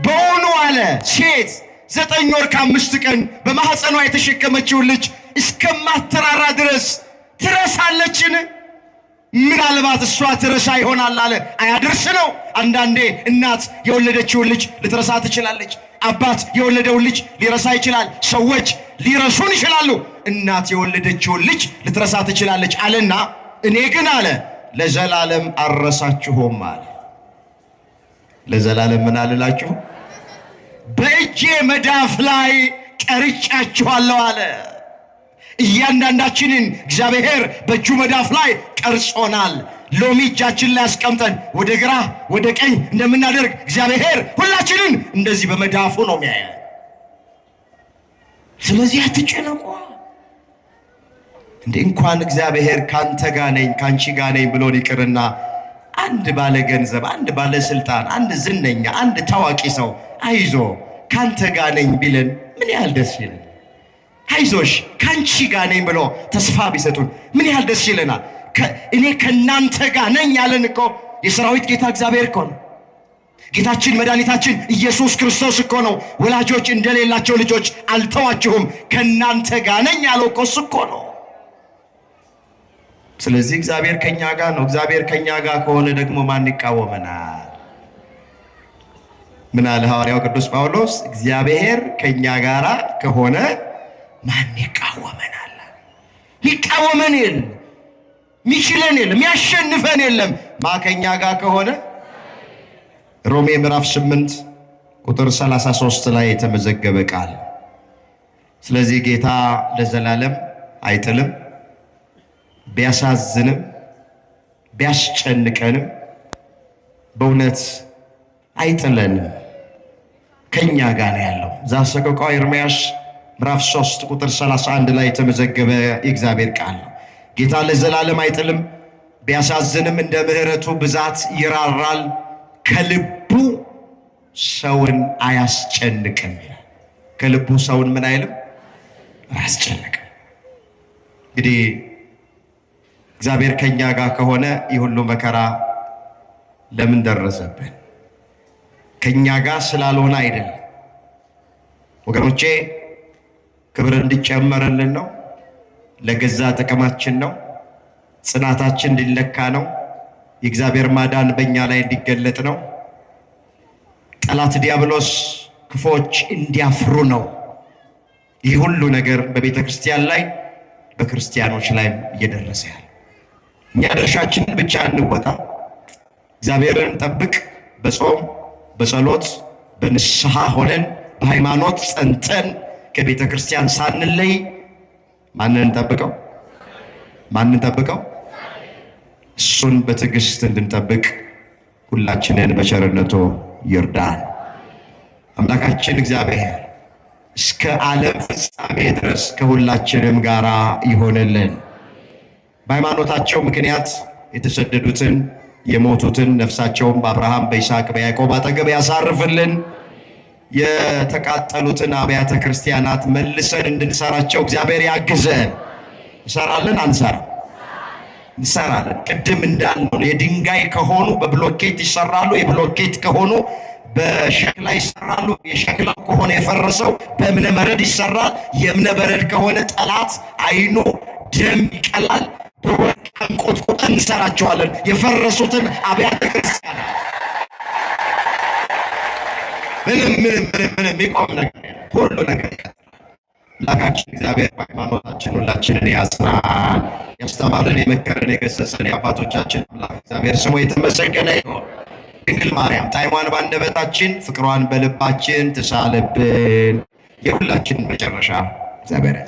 በውኑ አለ ሴት 9 ወር ከ5 ቀን በማህፀኗ የተሸከመችውን ልጅ እስከማትራራ ድረስ ትረሳለችን? ምናልባት እሷ ትረሳ ይሆናል አለ። አያደርስ ነው። አንዳንዴ እናት የወለደችውን ልጅ ልትረሳ ትችላለች። አባት የወለደውን ልጅ ሊረሳ ይችላል። ሰዎች ሊረሱን ይችላሉ። እናት የወለደችውን ልጅ ልትረሳ ትችላለች አለና እኔ ግን አለ ለዘላለም አልረሳችሁም አለ። ለዘላለም ምን አልላችሁ? በእጄ መዳፍ ላይ ቀርጫችኋለሁ አለ። እያንዳንዳችንን እግዚአብሔር በእጁ መዳፍ ላይ ቀርጾናል። ሎሚ እጃችን ላይ አስቀምጠን ወደ ግራ ወደ ቀኝ እንደምናደርግ እግዚአብሔር ሁላችንን እንደዚህ በመዳፉ ነው የሚያየው። ስለዚህ አትጨነቁ። እንኳን እግዚአብሔር ካንተ ጋር ነኝ ካንቺ ጋር ነኝ ብሎን ይቅርና አንድ ባለ ገንዘብ፣ አንድ ባለ ስልጣን፣ አንድ ዝነኛ፣ አንድ ታዋቂ ሰው አይዞ ካንተ ጋር ነኝ ቢለን ምን ያህል ደስ ይለን። አይዞሽ ካንቺ ጋር ነኝ ብሎ ተስፋ ቢሰጡን ምን ያህል ደስ ይለናል። እኔ ከናንተ ጋር ነኝ ያለን እኮ የሰራዊት ጌታ እግዚአብሔር እኮ ነው። ጌታችን መድኃኒታችን ኢየሱስ ክርስቶስ እኮ ነው። ወላጆች እንደሌላቸው ልጆች አልተዋችሁም ከናንተ ጋር ነኝ ያለው እኮ እሱ እኮ ነው። ስለዚህ እግዚአብሔር ከኛ ጋር ነው። እግዚአብሔር ከኛ ጋር ከሆነ ደግሞ ማን ይቃወመናል? ምን አለ ሐዋርያው ቅዱስ ጳውሎስ? እግዚአብሔር ከኛ ጋር ከሆነ ማን ይቃወመናል? ይቃወመን የለም፣ ሚችለን የለም፣ ያሸንፈን የለም። ከኛ ጋር ከሆነ ሮሜ ምዕራፍ 8 ቁጥር 33 ላይ የተመዘገበ ቃል። ስለዚህ ጌታ ለዘላለም አይጥልም። ቢያሳዝንም ቢያስጨንቀንም በእውነት አይጥለንም፣ ከኛ ጋር ነው ያለው። ዘሰቆቃወ ኤርምያስ ምዕራፍ 3 ቁጥር 31 ላይ የተመዘገበ የእግዚአብሔር ቃል ነው። ጌታ ለዘላለም አይጥልም፣ ቢያሳዝንም እንደ ምሕረቱ ብዛት ይራራል፣ ከልቡ ሰውን አያስጨንቅም ይላል። ከልቡ ሰውን ምን አይልም? አያስጨንቅም። እንግዲህ እግዚአብሔር ከኛ ጋር ከሆነ የሁሉ መከራ ለምን ደረሰብን? ከኛ ጋር ስላልሆነ አይደለም ወገኖቼ። ክብር እንዲጨመርልን ነው፣ ለገዛ ጥቅማችን ነው፣ ጽናታችን እንዲለካ ነው፣ የእግዚአብሔር ማዳን በእኛ ላይ እንዲገለጥ ነው፣ ጠላት ዲያብሎስ ክፎች እንዲያፍሩ ነው። ይህ ሁሉ ነገር በቤተ ክርስቲያን ላይ በክርስቲያኖች ላይ እየደረሰ ያለ። እኛ ድርሻችንን ብቻ እንወጣ፣ እግዚአብሔርን እንጠብቅ። በጾም በጸሎት በንስሐ ሆነን በሃይማኖት ጸንተን ከቤተ ክርስቲያን ሳንለይ ማንን እንጠብቀው? ማንን እንጠብቀው? እሱን በትዕግስት እንድንጠብቅ ሁላችንን በቸርነቱ ይርዳን። አምላካችን እግዚአብሔር እስከ ዓለም ፍጻሜ ድረስ ከሁላችንም ጋር ይሆንልን። በሃይማኖታቸው ምክንያት የተሰደዱትን የሞቱትን ነፍሳቸውን በአብርሃም በይስሐቅ በያዕቆብ አጠገብ ያሳርፍልን። የተቃጠሉትን አብያተ ክርስቲያናት መልሰን እንድንሰራቸው እግዚአብሔር ያግዘን። እንሰራለን አንሰራ? እንሰራለን። ቅድም እንዳልነው የድንጋይ ከሆኑ በብሎኬት ይሰራሉ፣ የብሎኬት ከሆኑ በሸክላ ይሰራሉ። የሸክላ ከሆነ የፈረሰው በእብነ በረድ ይሰራል። የእብነ በረድ ከሆነ ጠላት አይኑ ደም ይቀላል። በወርቅ አንቆጥቁጠን እንሰራቸዋለን የፈረሱትን አብያተ ክርስቲያናት። ምንም ይቆም ነገር ሁሉ ነገር ይቀጥላል። አምላካችን እግዚአብሔር በሃይማኖታችን ሁላችንን ያጽናን። ያስተማረን የመከረን የገሰጸን የአባቶቻችን አምላክ እግዚአብሔር ስሙ የተመሰገነ ይሁን። ድንግል ማርያም ጣዕሟን በአንደበታችን ፍቅሯን በልባችን ትሳልብን። የሁላችን መጨረሻ እግዚአብሔር